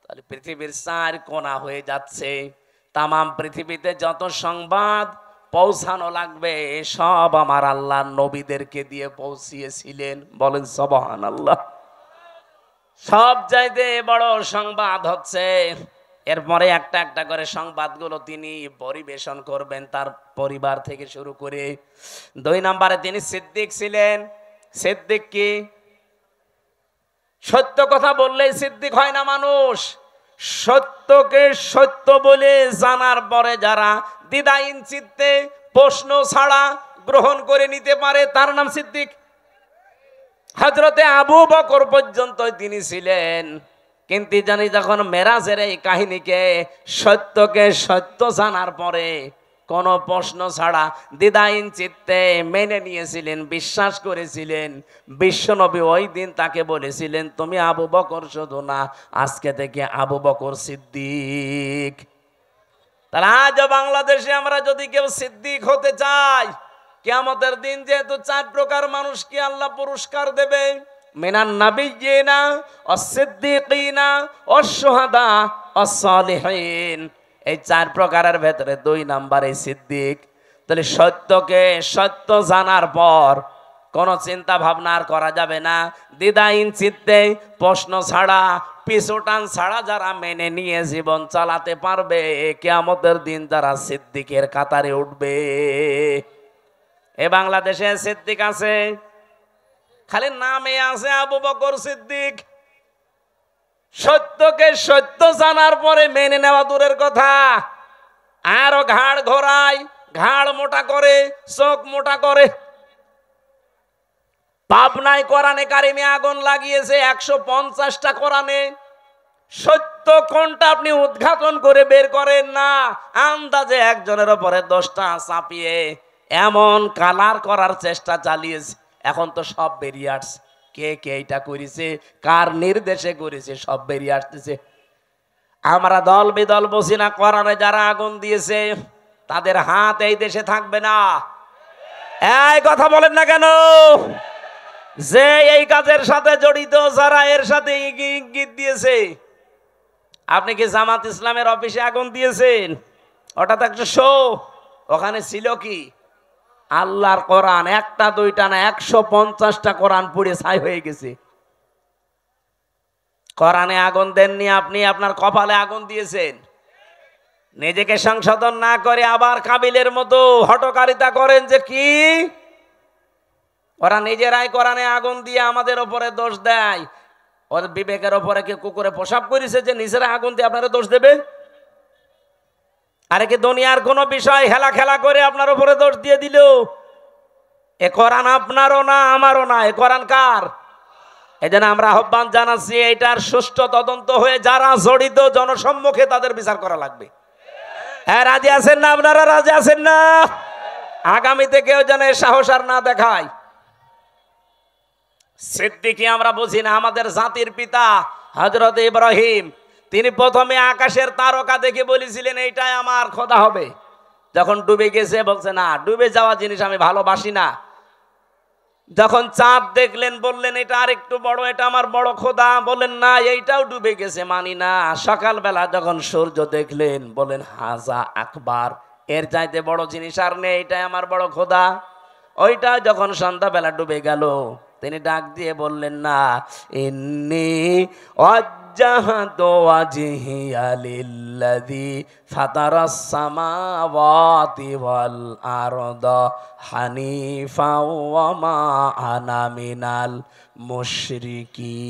তাহলে পৃথিবীর 4 কোণা হয়ে যাচ্ছে। তামাম পৃথিবীতে যত সংবাদ পৌঁছানো লাগবে সব আমার আল্লাহ নবীদেরকে দিয়ে পৌঁছিয়েছিলেন, বলেন সুবহানাল্লাহ। সব চাইতে বড় সংবাদ হচ্ছে, এরপরে একটা একটা করে সংবাদগুলো তিনি পরিবেশন করবেন তার পরিবার থেকে শুরু করে। 2 নম্বরে তিনি সিদ্দিক ছিলেন। সিদ্দিক কি? সত্য কথা বললেই সিদ্দিক হয় না মানুষ। সত্যকে সত্য বলে জানার পরে যারা দ্বিধাহীন চিত্তে প্রশ্ন ছাড়া গ্রহণ করে নিতে পারে তার নাম সিদ্দিক। হযরতে আবু বকর পর্যন্ত তিনি ছিলেন, কিন্তু জানি যখন মেরাজের এই কাহিনীকে সত্যকে সত্য জানার পরে কোন প্রশ্ন ছাড়া দ্বিধাহীন চিত্তে মেনে নিয়েছিলেন, বিশ্বাস করেছিলেন, বিশ্বনবী ওই দিন তাকে বলেছিলেন, তুমি আবু বকর শুধু না, আজকে থেকে আবু বকর সিদ্দিক। তাহলে আজ বাংলাদেশে আমরা যদি কেউ সিদ্দিক হতে চাই, কিয়ামতের দিন যেহেতু 4 প্রকার মানুষকে আল্লাহ পুরস্কার দেবে, মিনান নাবিয়্যিনা ওয়াস-সিদ্দিকিনা ওয়াশ-শুহাদা ওয়াস-সালিহিন, এই 4 প্রকারের ভেতরে 2 নম্বরে সিদ্দিক। তাহলে সত্যকে সত্য জানার পর কোনো চিন্তা ভাবনা আর করা যাবে না। দ্বিধাহীন চিত্তে প্রশ্ন ছাড়া পিছুটান ছাড়া যারা মেনে নিয়ে জীবন চালাতে পারবে, কিয়ামতের দিন যারা সিদ্দিকের কাতারে উঠবে। এ বাংলাদেশে সিদ্দিক আছে, খালি নামে আছে আবু বকর সিদ্দিক। সত্যকে সত্য জানার পরে মেনে নেওয়া দূরের কথা, আরো ঘাড় ঘোরায়, ঘাড় মোটা করে, চোখ মোটা করে। পাবনায় কোরআনে কারিমে আগুন লাগিয়েছে 150টা কোরআনে। সত্য কোনটা আপনি উদ্ঘাটন করে বের করেন না, আন্দাজে একজনের উপরে 10টা চাপিয়ে এমন কালার করার চেষ্টা চালিয়েছে। এখন তো সব বেরিয়ে আসছে, কে কে এটা করেছে, কার নির্দেশে করেছে, সব বেরিয়ে আসতেছে। আমরা দল বিদল বসি না, কোরআনে যারা আগুন দিয়েছে তাদের হাত এই দেশে থাকবে না। এই কথা বলেন না কেন? যে এই কাজের সাথে জড়িত, যারা এর সাথে ইঙ্গিত দিয়েছে। আপনি কি জামাত ইসলামের অফিসে আগুন দিয়েছেন? ওটা তো একটা শো। ওখানে ছিল কি? আল্লাহর কোরআন, একটা দুইটা না, 150টা কোরআন পুড়ে ছাই হয়ে গেছে। কোরআনে আগুন দেননি আপনি, আপনার কপালে আগুন দিয়েছেন। নিজেকে সংশোধন না করে আবার কাবিলের মতো হটকারিতা করেন যে কি ওরা নিজেরাই কোরআনে আগুন দিয়ে আমাদের ওপরে দোষ দেয়। ওদের বিবেকের ওপরে কি কুকুরে প্রসাব করেছে যে নিজেরা আগুন দিয়ে আপনারা দোষ দেবে? আরে কি দুনিয়ার কোন বিষয় হেলা খেলা করে আপনার উপরে দোষ দিয়ে দিল? এ কোরআন আপনারও না, আমারও না, এ কোরআন কার? এজন্য আমরা আহ্বান জানাচ্ছি, এটার সুষ্ঠু তদন্ত হয়ে যারা জড়িত জনসম্মুখে তাদের বিচার করা লাগবে। হ্যাঁ, রাজি আছেন না আপনারা? রাজি আছেন না? আগামীতে কেউ যেন সাহস আর না দেখায়। সিদ্দিকী আমরা বুঝি না। আমাদের জাতির পিতা হযরত ইব্রাহিম, তিনি প্রথমে আকাশের তারকা দেখে বলেছিলেন এইটাই আমার খোদা হবে। যখন ডুবে গেছে বলছে না, ডুবে যাওয়া জিনিস আমি ভালোবাসি না। যখন চাঁদ দেখলেন বললেন এটা আর একটু বড়, এটা আমার বড় খোদা। বলেন না, এইটাও ডুবে গেছে, মানি না। সকালবেলা যখন সূর্য দেখলেন বলেন হাজা আকবার, এর চাইতে বড় জিনিস আর নেই, এটাই আমার বড় খোদা। ওইটা যখন সন্ধ্যাবেলা ডুবে গেল, তিনি ডাক দিয়ে বললেন না, ইন্নী ওয়াজ্জাহতু ওয়াজহিয়া লিল্লাযী ফাতারাস সামাওয়াতি ওয়াল আরদা হানিফা ওয়া মা আনা মিনাল মুশরিকিন।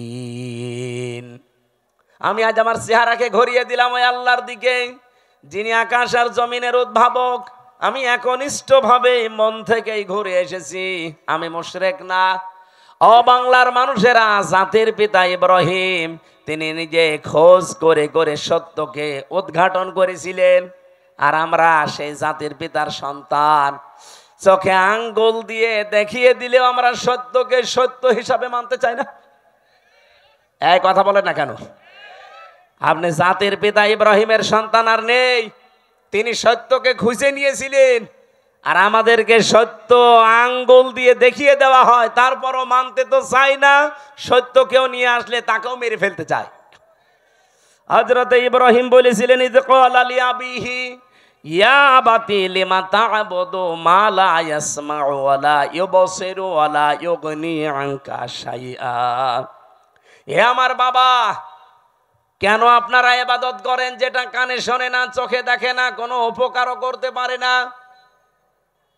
আমি আজ আমার চেহারাকে ঘুরিয়ে দিলাম ওই আল্লাহর দিকে, যিনি আকাশ আর জমিনের উদ্ভাবক। আমি একনিষ্ঠভাবে মন থেকেই ঘুরে এসেছি, আমি মুশরিক না। ও বাংলার মানুষেরা, জাতির পিতা ইব্রাহিম তিনি নিজে খোঁজ করে করে সত্যকে উদ্ঘাটন করেছিলেন। আর আমরা সেই জাতির পিতার সন্তান, চোখে আঙ্গুল দিয়ে দেখিয়ে দিলেও আমরা সত্যকে সত্য হিসাবে মানতে চাই না। এই কথা বলেন না কেন? আপনি জাতির পিতা ইব্রাহিমের সন্তান আর নেই, তিনি সত্যকে খুঁজে নিয়েছিলেন। আর আমাদেরকে সত্য আঙ্গুল দিয়ে দেখিয়ে দেওয়া হয়, তারপরও মানতে তো চাই না। সত্য কেউ নিয়ে আসলে তাকেও মেরে ফেলতে চায়। হযরত ইব্রাহিম বলেছিলেন, ইয ক্বালা লিআবিহি ইয়া আবাতি লিমা তা'বুদু মা লা ইয়াসমাউ ওয়া লা ইউবসিরু ওয়া লা ইউগনি আনকা শাইআ। হে আমার বাবা, কেন আপনারা ইবাদত করেন যেটা কানে শোনে না, চোখে দেখে না, কোনো উপকারও করতে পারে না?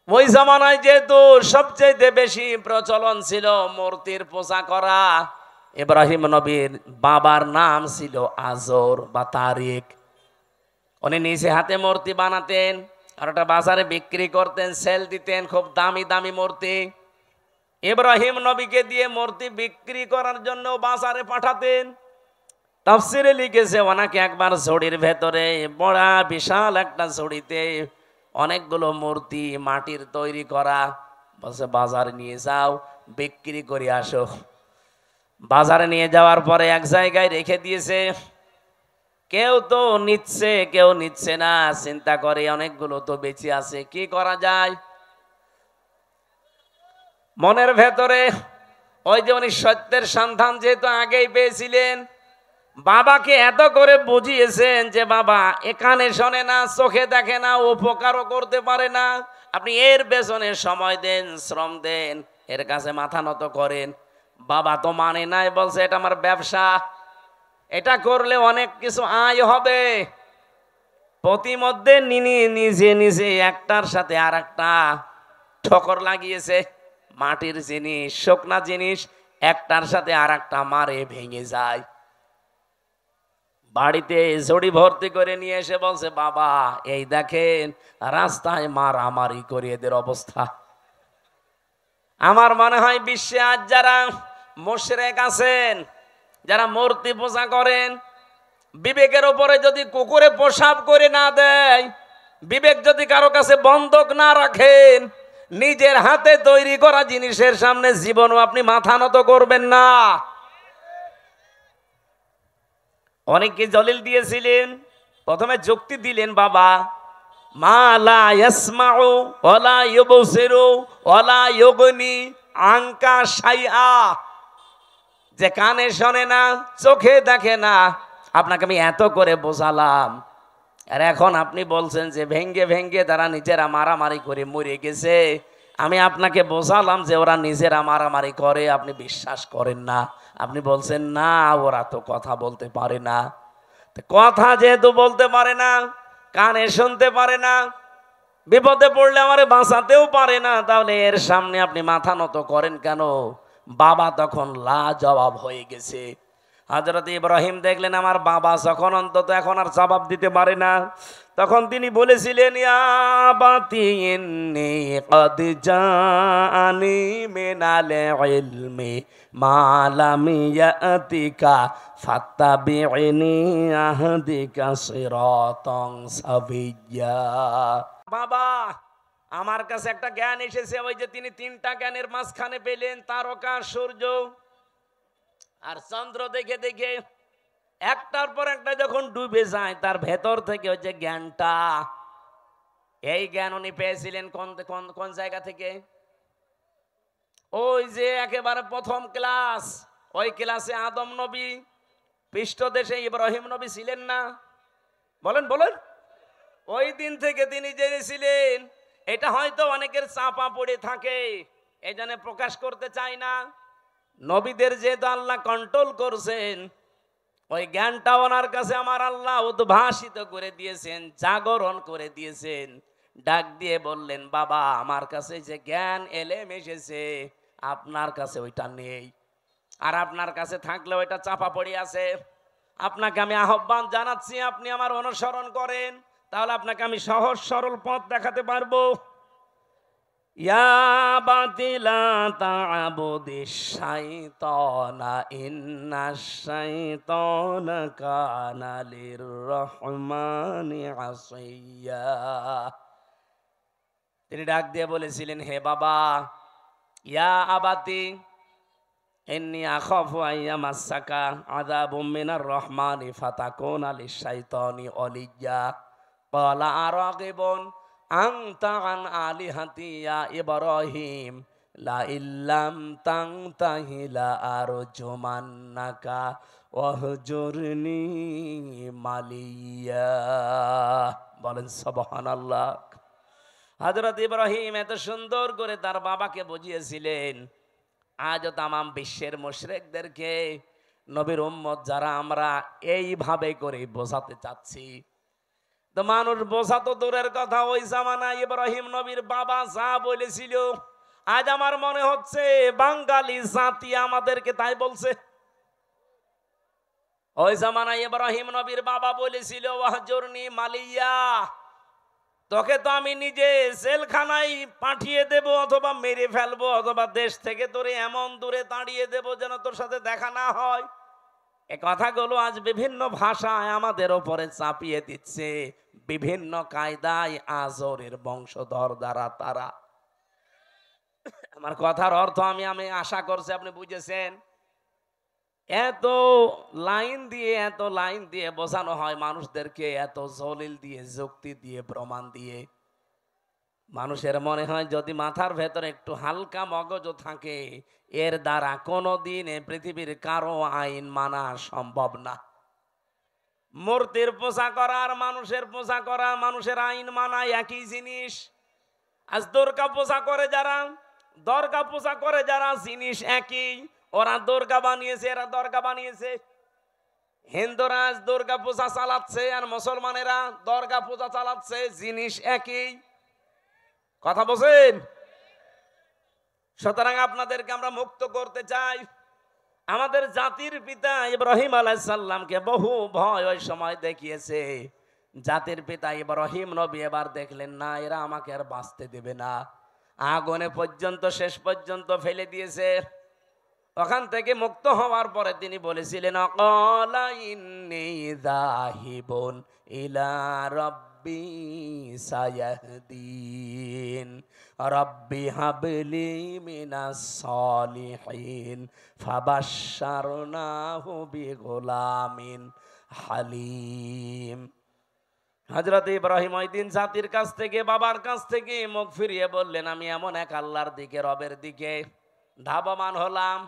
ওই জামানায় যেহেতু সবচেয়ে বেশি প্রচলন ছিল মূর্তির পূজা করা। ইব্রাহিম নবীর বাবার নাম ছিল আজর বা তারিক। উনি নিজে হাতে মূর্তি বানাতেন আর ওটা বাজারে বিক্রি করতেন, সেল দিতেন, খুব দামি দামি মূর্তি। ইব্রাহিম নবীকে দিয়ে মূর্তি বিক্রি করার জন্য বাজারে পাঠাতেন। তাফসিরে লিখেছে, ওনাকে একবার ঝুড়ির ভেতরে, বড়া বিশাল একটা ঝুড়িতে অনেকগুলো মূর্তি মাটির তৈরি করা, বলছে বাজারে নিয়ে যাও, বিক্রি করে আসো। বাজারে নিয়ে যাওয়ার পরে এক জায়গায় রেখে দিয়েছে। কেউ তো নিচ্ছে, কেউ নিচ্ছে না। চিন্তা করে অনেকগুলো তো বেঁচে আছে, কি করা যায়? মনের ভেতরে ওই যে উনি সত্যের সন্ধান যেহেতু আগেই পেয়েছিলেন, বাবাকে এত করে বুঝিয়েছেন যে বাবা এখানে শোনে না, চোখে দেখে না, উপকারও করতে পারে না, আপনি এর পেছনে সময় দেন, শ্রম দেন, এর কাছে মাথা নত করেন। বাবা তো মানে নাই, বলছে এটা আমার ব্যবসা, এটা করলে অনেক কিছু আয় হবে। প্রতিমধ্যে নিজে নিজে একটার সাথে আর একটা ঠোকর লাগিয়েছে। মাটির জিনিস, শুকনা জিনিস একটার সাথে আর একটা মারে ভেঙে যায়। বাড়িতে ঝড়ি ভর্তি করে নিয়ে এসে বলছে, বাবা এই দেখেন রাস্তায় মারামারি করে এদের অবস্থা। আমার মনে হয় বিশ্বে আজ যারা মুশরিক আছেন, যারা মূর্তি পূজা করেন, বিবেকের উপরে যদি কুকুরে পেশাব করে না দেয়, বিবেক যদি কারো কাছে বন্ধক না রাখেন, নিজের হাতে তৈরি করা জিনিসের সামনে জীবনও আপনি মাথা নত করবেন না। অনেকে দলিল দিয়েছিলেন, প্রথমে যুক্তি দিলেন, বাবা মা লা ইয়াসমাউ ওয়ালা ইউবসিরু ওয়ালা ইউগনি আনকা শাইআ, যে কানে শোনে না, চোখে দেখে না, আপনাকে আমি এত করে বোঝালাম, আর এখন আপনি বলছেন যে ভেঙ্গে ভেঙ্গে তারা নিজেরা মারামারি করে মরে গেছে। আমি আপনাকে বোঝালাম যে ওরা নিজেরা মারামারি করে, আপনি বিশ্বাস করেন না। আপনি বলছেন না ওরা তো কথা বলতে পারে না। কথা যেহেতু বলতে পারে না, কানে শুনতে পারে না, বিপদে পড়লে আমারে বাঁচাতেও পারে না, তাহলে এর সামনে আপনি মাথা নত করেন কেন? বাবা তখন লাজবাব হয়ে গেছে। হযরত ইব্রাহিম দেখলেন আমার বাবা যখন অন্তত এখন আর জবাব দিতে পারে না, তখন তিনি বলেছিলেন, ইয়া আবাতি ইন্নী ক্বাদ জাআনি মিনাল ইলমি মা লাম ইয়াতিকা ফাত্তাবি'নি আহদিকা সিরাতান সাবিয়্যা। বাবা আমার কাছে একটা জ্ঞান এসেছে, ওই যে তিনি তিনটা জ্ঞানের মাঝখানে পেলেন, তারকা, সূর্য আর চন্দ্র দেখে দেখে একটার পর একটা যখন ডুবে যায়, তার ভেতর থেকে ওই যে জ্ঞানটা, এই জ্ঞান উনি পেয়েছিলেন কোন জায়গা থেকে? ওই যে একেবারে প্রথম ক্লাস, ওই ক্লাসে আদম নবী, পৃষ্ঠদেশে ইব্রাহিম নবী ছিলেন না? বলেন বলেন। ওই দিন থেকে তিনি জেনেছিলেন। এটা হয়তো অনেকের চাপা পড়ে থাকে, এই জন্য প্রকাশ করতে চায় না। নবীদের যেহেতু আল্লাহ কন্ট্রোল করছেন, ওই জ্ঞানটা ওনার কাছে আমার আল্লাহ উদ্ভাসিত করে দিয়েছেন, জাগরণ করে দিয়েছেন। ডাক দিয়ে বললেন, বাবা আমার কাছে যে জ্ঞান এলেম এসেছে, আপনার কাছে ওইটা নেই, আর আপনার কাছে থাকলে ওইটা চাপা পড়ে আছে। আপনাকে আমি আহ্বান জানাচ্ছি, আপনি আমার অনুসরণ করেন, তাহলে আপনাকে আমি সহজ সরল পথ দেখাতে পারবো। ইয়া বাতিলা তা'বুদিশ শাইতানা ইন্নাশ শাইতানা কানা লির-রহমানি আসিয়া। তিনি ডাক দিয়ে বলেছিলেন, হে বাবা, ইয়া আবাতি ইন্নী আখাফু আইয়ামাসসাকা আযাবুম মিনার রহমানি ফাতাকুনা লিশ-শাইতানি ওয়ালিয়্যা। ক্বালা আরাগিবুন আনতা আন আলিহাতি ইয়া ইব্রাহিম লা ইল্লাম তানতাহি লা আরজুমান্নাকা ওয়াহজুরনি মালিয়া। বলেন সুবহানাল্লাহ। হযরত ইব্রাহিম এত সুন্দর করে তার বাবাকে বুঝিয়েছিলেন। আজও তামাম বিশ্বের মুশরিকদেরকে, নবীর উম্মত যারা আমরা এইভাবে করে বোঝাতে চাচ্ছি। তো মানুষ বোঝা তো দূরের কথা, ওই জামানায় ইব্রাহিম নবীর বাবা যা বলেছিল, আজ আমার মনে হচ্ছে বাঙালি জাতি আমাদেরকে তাই বলছে। ওই জামানায় ইব্রাহিম নবীর বাবা বলেছিল, ওয়াহজুরনি মালিয়া, তোকে তো আমি নিজে জেলখানায় পাঠিয়ে দেব, অথবা মেরে ফেলবো, অথবা দেশ থেকে তোরে এমন দূরে তাড়িয়ে দেব যেন তোর সাথে দেখা না হয়। এ কথাগুলো আজ বিভিন্ন ভাষায় আমাদের ওপরে চাপিয়ে দিচ্ছে, বিভিন্ন কায়দায় আজরের বংশধর দ্বারা তারা। আমার কথার অর্থ আমি আশা করছি আপনি বুঝেছেন। এত লাইন দিয়ে বোঝানো হয় মানুষদেরকে, এত জলিল দিয়ে, যুক্তি দিয়ে, প্রমাণ দিয়ে। মানুষের মনে হয় যদি মাথার ভেতরে একটু হালকা মগজ থাকে, এর দ্বারা কোনোদিন পৃথিবীর কারো আইন মানা সম্ভব না। মূর্তির পূজা করা আর মানুষের পূজা করা, মানুষের আইন মানা একই জিনিস। আজ দুর্গা পূজা করে যারা, দরগা পূজা করে যারা, জিনিস একই। ওরা দরগা বানিয়েছে, এরা দরগা বানিয়েছে। হিন্দুরা দুর্গা পূজা চালাচ্ছে আর মুসলমানেরা দরগা পূজা চালাচ্ছে, জিনিস একই। কথা বলছেন? সুতরাং আপনাদেরকে আমরা মুক্ত করতে চাই। আমাদের জাতির পিতা ইব্রাহিম আলাইহিস সালামকে বহু ভয় ওই সময় দেখিয়েছে। জাতির পিতা ইব্রাহিম নবী এবার দেখলেন না, এরা আমাকে আর বাঁচতে দেবে না, আগুনে পর্যন্ত শেষ পর্যন্ত ফেলে দিয়েছে। ওখান থেকে মুক্ত হওয়ার পরে তিনি বলেছিলেন, অকালা ইন্নী যাহিবুন ইলা রাব্বি সায়াহদিন রাব্বি হাবলি মিনাস সালিহিন ফাবাশশারনাহু বিগুলামিন হালিম। হযরত ইব্রাহিম ওই দিন জাতির কাছ থেকে, বাবার কাছ থেকে মুখ ফিরিয়ে বললেন, আমি এমন এক আল্লাহর দিকে, রবের দিকে ধাবমান হলাম,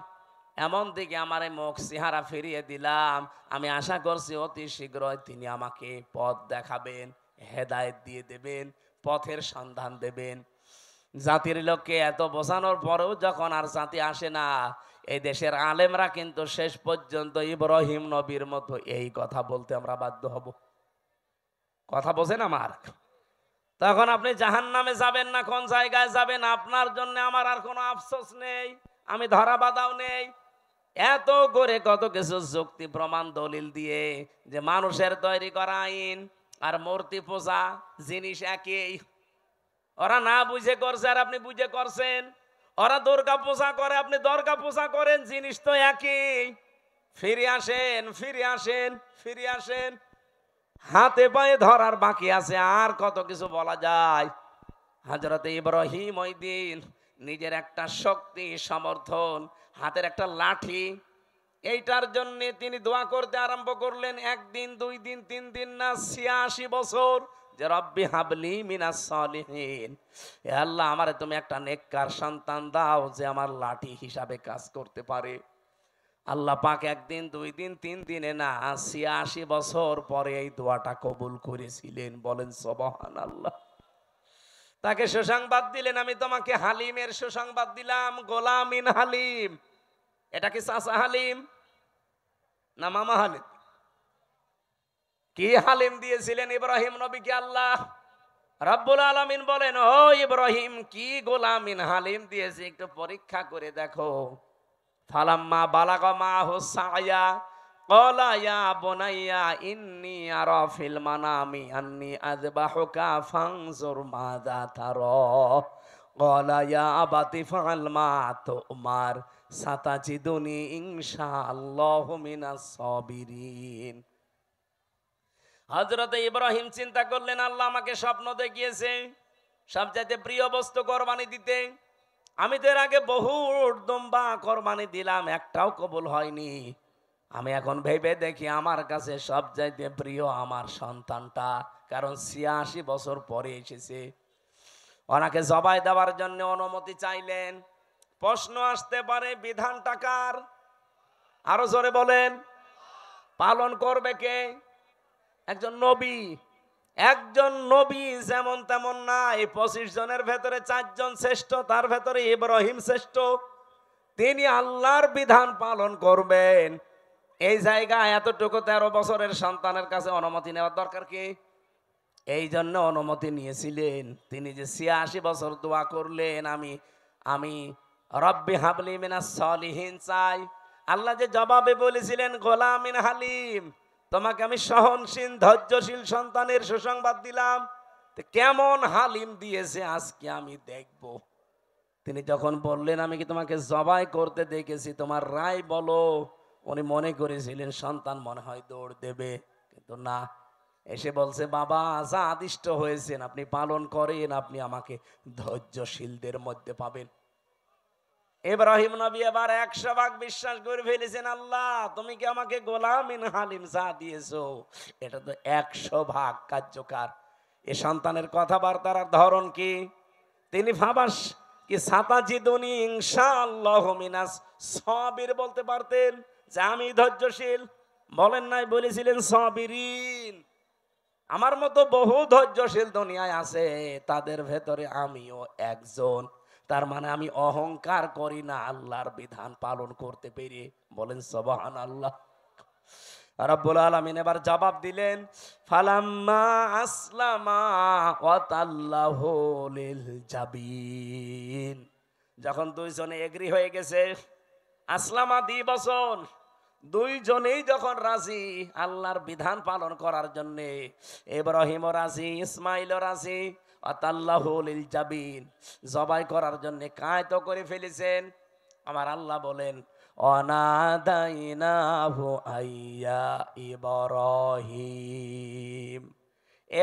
এমন দিকে আমার মুখ চেহারা ফিরিয়ে দিলাম। আমি আশা করছি অতি শীঘ্রই তিনি আমাকে পথ দেখাবেন, হেদায়েত দিয়ে দেবেন, পথের সন্ধান দেবেন। জাতির লোককে এত বোঝানোর পরেও যখন আর জাতি আসে না, এই দেশের আলেমরা কিন্তু শেষ পর্যন্ত ইব্রাহিম নবীর মতো এই কথা বলতে আমরা বাধ্য হব। কথা বোঝেন আমার? তখন আপনি জাহান্নামে যাবেন না, কোন জায়গায় যাবেন, আপনার জন্য আমার আর কোনো আফসোস নেই, আমি ধরা বাঁধাও নেই। এত করে কত কিছু যুক্তি প্রমাণ দলিল দিয়ে যে মানুষের তৈরি করা আইন আর মূর্তি পূজা জিনিস একই। ওরা না বুঝে করছে আর আপনি বুঝে করছেন। ওরা দুর্গা পূজা করে, আপনি দুর্গা পূজা করেন, জিনিস তো একই। ফিরে আসেন, ফিরে আসেন, ফিরে আসেন। হাতে পায়ে ধরার বাকি আছে, আর কত কিছু বলা যায়। হযরত ইব্রাহিম ওই দিন নিজের একটা শক্তি, সমর্থন, হাতের একটা লাঠি, এইটার জন্য তিনি দোয়া করতে আরম্ভ করলেন। একদিন, 2 দিন, 3 দিন না, 86 বছর, যে রব্বি হাবলি মিনাস সালিহিন, হে আল্লাহ আমারে তুমি একটা নেককার সন্তান দাও যে আমার লাঠি হিসাবে কাজ করতে পারে। আল্লাহ পাক 1 দিন, 2 দিন, 3 দিনে না, 86 বছর পরে এই দোয়াটা কবুল করেছিলেন। বলেন সুবহানাল্লাহ। তাকে সুসংবাদ দিলেন, আমি তোমাকে হালিমের সুসংবাদ দিলাম, গোলামিন হালিম। এটা কি চাচা হালিম না মামা হালিম? কি হালিম দিয়েছিলেন ইব্রাহিম নবীকে আল্লাহ রাব্বুল আলামিন? বলেন, ও ইব্রাহিম, কি গোলামিন হালিম দিয়েছে, একটু পরীক্ষা করে দেখো। ফালাম্মা বালাগা মাহু সায়া ক্বালা ইয়া বুনাইয়া ইন্নী আরা ফিল মানামি আন্নী আযবাহুকা ফানজুর মাযা তারা ক্বালা ইয়া আবাতি ফাআল মা তুমার সাতাজিদুনি ইনশাআল্লাহু মিনাস সাবিরিন। হযরত ইব্রাহিম চিন্তা করলেন, আল্লাহ আমাকে স্বপ্ন দেখিয়েছে সবচাইতে প্রিয় বস্তু কোরবানি দিতে। আমি তো এর আগে বহু দুম্বা কোরবানি দিলাম, একটাও কবুল হয়নি। আমি এখন ভেবে দেখি আমার কাছে সবচাইতে প্রিয় আমার সন্তানটা, কারণ 86 বছর পরে এসেছে। ওনাকে জবাই দেওয়ার জন্য অনুমতি চাইলেন। প্রশ্ন আসতে পারে, বিধানটা কার? আরো জোরে বলেন। পালন করবে কে? একজন নবী। একজন নবী যেমন তেমন না। এই 25 জনের ভেতরে 4 জন শ্রেষ্ঠ, তার ভেতরে ইব্রাহিম শ্রেষ্ঠ। তিনি আল্লাহর বিধান পালন করবেন, এই জায়গায় এতটুকু 13 বছরের সন্তানের কাছে অনুমতি নেওয়ার দরকার কি? এই জন্য অনুমতি নিয়েছিলেন। তিনি যে 86 বছর দোয়া করলেন, আমি রব্বি হাবলি মিনাস সালিহিন চাই। আল্লাহ যে জবাবে বলেছিলেন গোলামিন হালিম, তোমাকে আমি সহনশীল, ধৈর্যশীল সন্তানের সুসংবাদ দিলাম। কেমন হালিম দিয়েছে আজকে আমি দেখব। তিনি যখন বললেন, আমি কি তোমাকে জবাই করতে দেখেছি, তোমার রায় বলো। উনি মনে করেছিলেন সন্তান মনে হয় দৌড় দেবে, কিন্তু না, এসে বলছে, বাবা যা আদিষ্ট হয়েছেন আপনি পালন করেন, আপনি আমাকে ধৈর্যশীলদের মধ্যে পাবেন। ইব্রাহিম নবী এবার 100 ভাগ বিশ্বাস করে ফেলেছেন, আল্লাহ তুমি কি আমাকে গোলামিন হালিম যা দিয়েছো, এটা তো 100 ভাগ কার্যকর। এ সন্তানের কথাবার্তার ধরন কি? তিনি ভাবাস কি সাতাজিদুনি ইনশাআল্লাহু মিনাস সাবির বলতে পারতেন, যে আমি ধৈর্যশীল। বলেন নাই, বলেছিলেন সাবিরিন। আমার মতো বহু ধৈর্যশীল দুনিয়ায় আছে, তাদের ভেতরে আমিও একজন। তার মানে আমি অহংকার করি না আল্লাহর বিধান পালন করতে পেরে। বলেন সুবহানাল্লাহ। রব্বুল আলামিন এবার জবাব দিলেন, ফালাম্মা আসলামা ওয়া তাল্লাহু লিল জাবিন। যখন দুইজনে এগ্রি হয়ে গেছে, আসলামা দ্বিবচন, দুইজনেই যখন রাজি আল্লাহর বিধান পালন করার জন্য, ইব্রাহিমও রাজি, ইসমাইলও রাজি, ওয়া তাল্লাহু লিল জাবিন, জবাই করার জন্য কায়ত করে ফেলেছেন। আমার আল্লাহ বলেন, অনাদাইনাহু আইয়া ইব্রাহিম।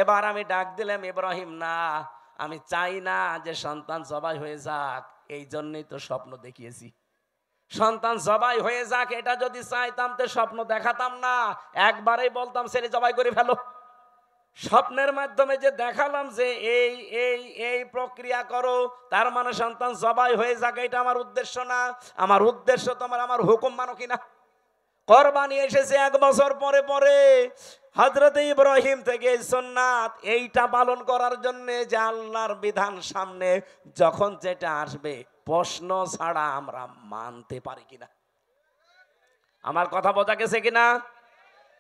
এবার আমি ডাক দিলাম ইব্রাহিম না, আমি চাই না যে সন্তান জবাই হয়ে যাক, এই জন্যই তো স্বপ্ন দেখিয়েছি। সন্তান জবাই হয়ে যাক এটা যদি চাইতাম তো স্বপ্ন দেখাতাম না, একবারেই বলতাম ছেলে জবাই করে ফেলো। স্বপ্নের মাধ্যমে যে দেখালাম যে এই এই এই প্রক্রিয়া করো, তার মানে সন্তান জবাই হয়ে যাক, এটা আমার উদ্দেশ্য না। আমার উদ্দেশ্য তোমার আমার হুকুম মানো কিনা। কোরবানি এসেছে 1 বছর পরে পরে, হযরত ইব্রাহিম থেকে সুন্নাত এইটা পালন করার জন্য যে আল্লাহর বিধান সামনে যখন যেটা আসবে প্রশ্ন ছাড়া আমরা মানতে পারি কিনা। আমার কথা বোঝা গেছে কিনা?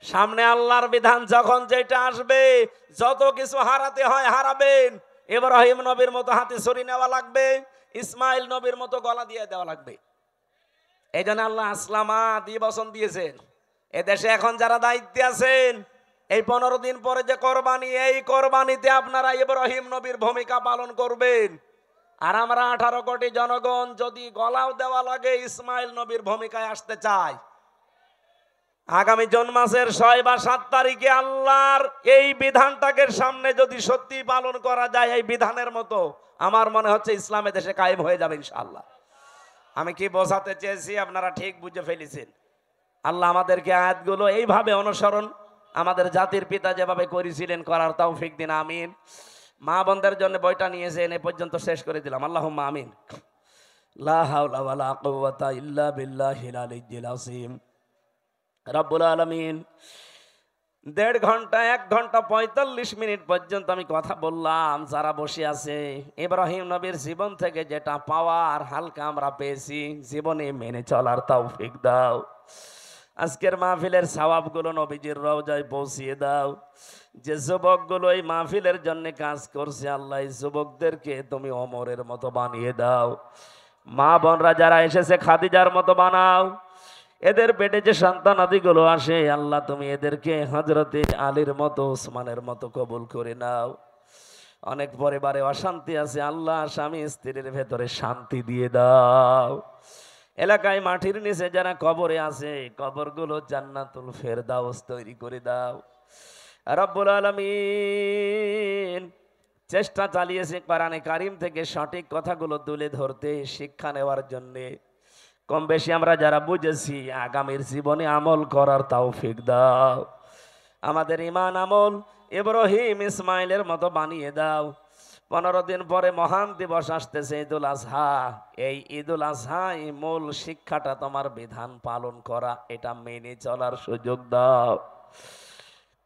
সামনে আল্লাহর বিধান যখন যেটা আসবে, যত কিছু হারাতে হয় হারাবেন। ইব্রাহিম নবীর মতো হাতে ছুরি নেওয়া লাগবে, ইসমাইল নবীর মতো গলা দিয়ে দেওয়া লাগবে। এই জন্য আল্লাহ আসলামা দ্বিবচন দিয়েছেন। এদেশে এখন যারা দায়িত্বে আছেন, এই 15 দিন পরে যে কোরবানি, এই কোরবানিতে আপনারা ইব্রাহিম নবীর ভূমিকা পালন করবেন। আর আমরা 18 কোটি জনগণ যদি গলাও দেওয়া লাগে ইসমাইল নবীর ভূমিকায় আসতে চাই। আগামী জুন মাসের 6 বা 7 তারিখে আল্লাহর এই বিধানটাকে সামনে যদি সত্যি পালন করা যায় এই বিধানের মতো, আমার মনে হচ্ছে ইসলামে দেশে কায়েম হয়ে যাবে ইনশাআল্লাহ। আমি কি বোঝাতে চেয়েছি আপনারা ঠিক বুঝে ফেলেছেন। আল্লাহ আমাদেরকে আয়াতগুলো এইভাবে অনুসরণ আমাদের জাতির পিতা যেভাবে করেছিলেন করার তৌফিক দিন, আমিন। মা বোনদের জন্য বইটা নিয়েছেন, এ পর্যন্ত শেষ করে দিলাম। আল্লাহুম্মা আমিন। লা হাওলা ওয়ালা কুওয়াতা ইল্লা বিল্লাহিল আলিয়্যিল আযীম। রব্বুল আলামিন 1.5 ঘন্টা 1 ঘন্টা 45 মিনিট পর্যন্ত আমি কথা বললাম। যারা বসে আছে, ইব্রাহিম নবীর জীবন থেকে যেটা পাওয়ার হালকা আমরা পেয়েছি, জীবনে মেনে চলার তৌফিক দাও। আজকের মাহফিলের সওয়াবগুলো নবীজির রওজায় পৌঁছিয়ে দাও। যে যুবকগুলো এই মাহফিলের জন্য কাজ করছে, আল্লাহ এই যুবকদেরকে তুমি ওমরের মতো বানিয়ে দাও। মা বোনরা যারা এসেছে খাদিজার মতো বানাও। এদের পেটে যে সন্তান আদিগুলো আসে, আল্লাহ তুমি এদেরকে হযরতে আলীর মতো, ওসমানের মতো কবুল করে নাও। অনেক পরিবারে অশান্তি আছে, আল্লাহ স্বামী স্ত্রীর ভেতরে শান্তি দিয়ে দাও। এলাকায় মাটির নিচে যারা কবরে আছে, কবরগুলো জান্নাতুল ফেরদাউস তৈরি করে দাও। রব্বুল আলামিন চেষ্টা চালিয়েছে কোরআনে কারিম থেকে সঠিক কথাগুলো তুলে ধরতে, শিক্ষা নেওয়ার জন্যে। কম বেশি আমরা যারা বুঝেছি, আগামীর জীবনে আমল করার তৌফিক দাও। আমাদের ঈমান আমল ইব্রাহিম ইসমাইলের মতো বানিয়ে দাও। 15 দিন পরে মহান দিবস আসতেছে, ঈদুল আজহা। এই ঈদুল আজহায় মূল শিক্ষাটা তোমার বিধান পালন করা, এটা মেনে চলার সুযোগ দাও।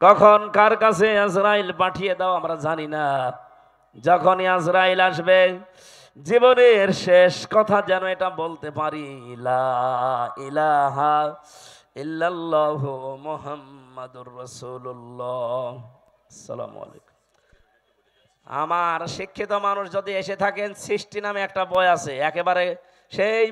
কখন কার কাছে আজরাইল পাঠিয়ে দাও আমরা জানি না। যখনই আজরাইল আসবে, জীবনের শেষ কথা যেন এটা বলতে পারি, লা ইলাহা ইল্লাল্লাহু মুহাম্মাদুর রাসূলুল্লাহ। আসসালামু আলাইকুম। আমার শিক্ষিত মানুষ যদি এসে থাকেন, সৃষ্টি নামে একটা বই আছে, একেবারে সেই